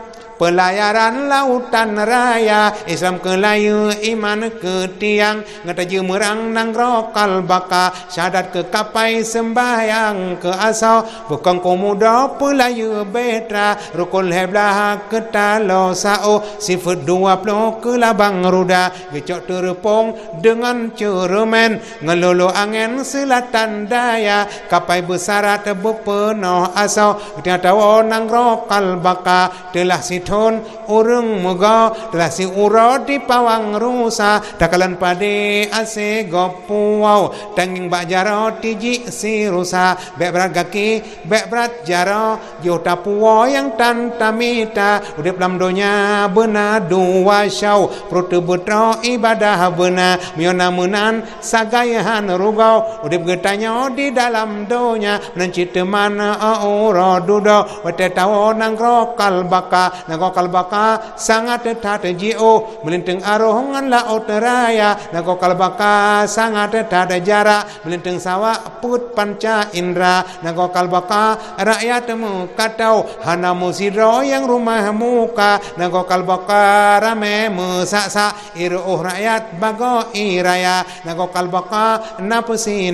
pelayaran lautan raya, Islam ke layu, iman ke tiang, ngataje merang nang rokal baka, syahadat ke kapai sembahyang ke asau, bukan komodo pelayu betra, rukul heblah ke talo sao, sifat 20 ke labang ruda, gecok terpong dengan ceremen, ngelolo angin selatan daya, kapai besarat bepenuh asau, ternyata nang rokal baka, telah situ orang moga telah si uro di pawang rusa takalan pade ase gopuau tanging bak jaro tiji si rusa bek berat gaki bek berat jaro jota puo yang tantamita udip lam donya bena dua syau perut betro ibadah bena miona menan sagayahan rugau udip getanya di dalam donya mencit mana uro dudo wate tao nang rokal baka nang nago kalbaka sangat tata jio melintang arohongan laut raya nago kalbaka sangat tata jarak melintang sawah put panca indra nago kalbaka rakyatmu katau hana musidro yang rumah muka nago kalbaka rame mesaksa iruh rakyat bago iraya nago kalbaka nafsi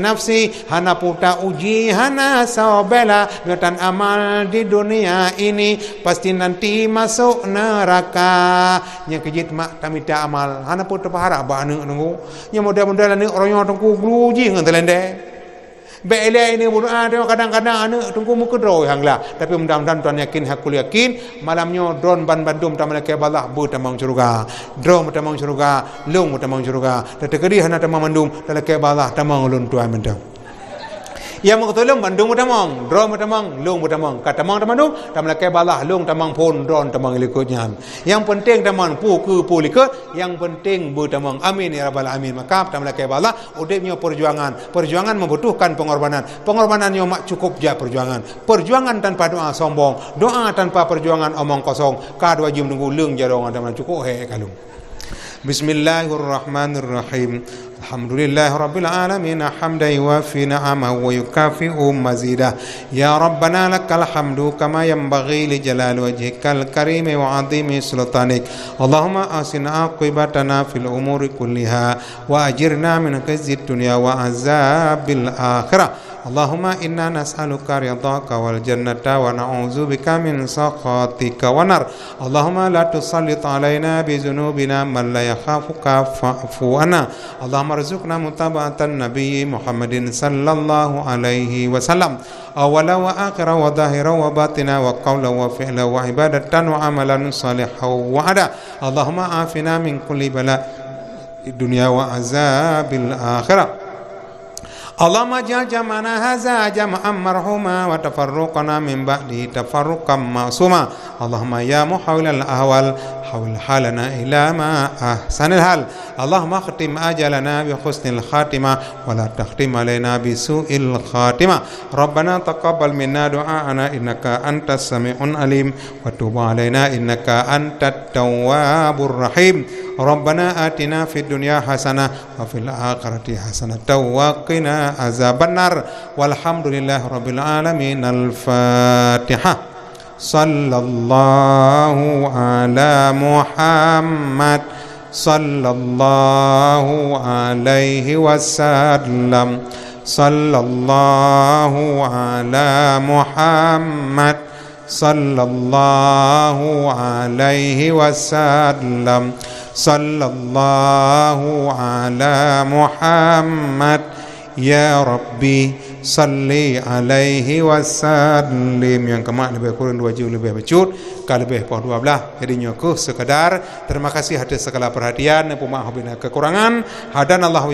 hana puta uji hana sobela nyotan amal di dunia ini pasti nanti masuk neraka nya kejit mak tamita amal hana puta pahara ba nunggu nya mudah-mudahan ni orang yang tunggu gluji ngan telende Bele ini bunuh kadang-kadang anu tunggu muka doy hanglah tapi mudah-mudahan tuan yakin malamnya drone ban bandum tamal ke balah bu tamang surga drone tamang surga lung tamang surga tetekeri hana tamang mandum ke balah tamang ulun tuan mendam yang mengtolong bandung tamang drone tamang lung tamang katamang tamandum tamal ke balah lung tamang pon drone tamang likutnya yang penting tamang pu ke pu likut yang penting bu tamang amin ya rabbal alamin maka tamal ke balah udipnya perjuangan membutuhkan pengorbanan yang mak cukup ja perjuangan tanpa doa sombong doa tanpa perjuangan omong kosong ka wajib nunggu leung jarong tamal cukup he kalung Bismillahirrahmanirrahim Alhamdulillah Rabbil Alamin hamdan yuwafi ni'amahu wa yukafi'u mazidah Ya Rabbana lakal hamdu kama yanbaghi li jalali wajhikal karim wa 'azimi sultanik Allahumma asina aqibatana fil umuri kulliha wa ajirna min khizyid dunya wa azabil akhirah Allahumma inna nas'aluka ridhaka wal jannata wa na'udzubika min sakhatika wa nar Allahumma la tusallit alaina bi dzunubina man la yakhafuka fa'fu anna Allahumma arzuqna mutaba'atan nabiyyi Muhammadin sallallahu alaihi wasallam awwala wa akhira wa dhahira wa batina wa qawla wa fi'la wa ibadatan wa amalan salihan wa ada Allahumma afina min kulli bala dunya wa azabil akhirah Allahumma ja'al jam'ana hadza jam'an marhuma wa tafarruqana min ba'di tafarruqan ma'suma Allahumma ya muhawwilal ahwal hawil halana ila ma ahsanil hal Allahumma khatim ajalana bi husnil khatimah wa la takhtim alaina bi su'il khatimah Rabbana taqabbal minna du'aana innaka antas sami'un alim wa tub alaina innaka antat tawwabur rahim Rabbana atina fid dunya hasanah wa fil akhirati hasanah wa qina azabannar walhamdulillahi rabbil alamin al-fatihah sallallahu ala Muhammad sallallahu alaihi wasallam sallallahu ala Muhammad sallallahu alaihi wasallam sallallahu ala Muhammad ya Rabbi salli alaihi wasallim yang kemak lebih kurang 2 juz lebih becut kalau lebih pun 12 jadinya ku sekadar terima kasih atas segala perhatian dan pemaaf bila kekurangan hadan Allah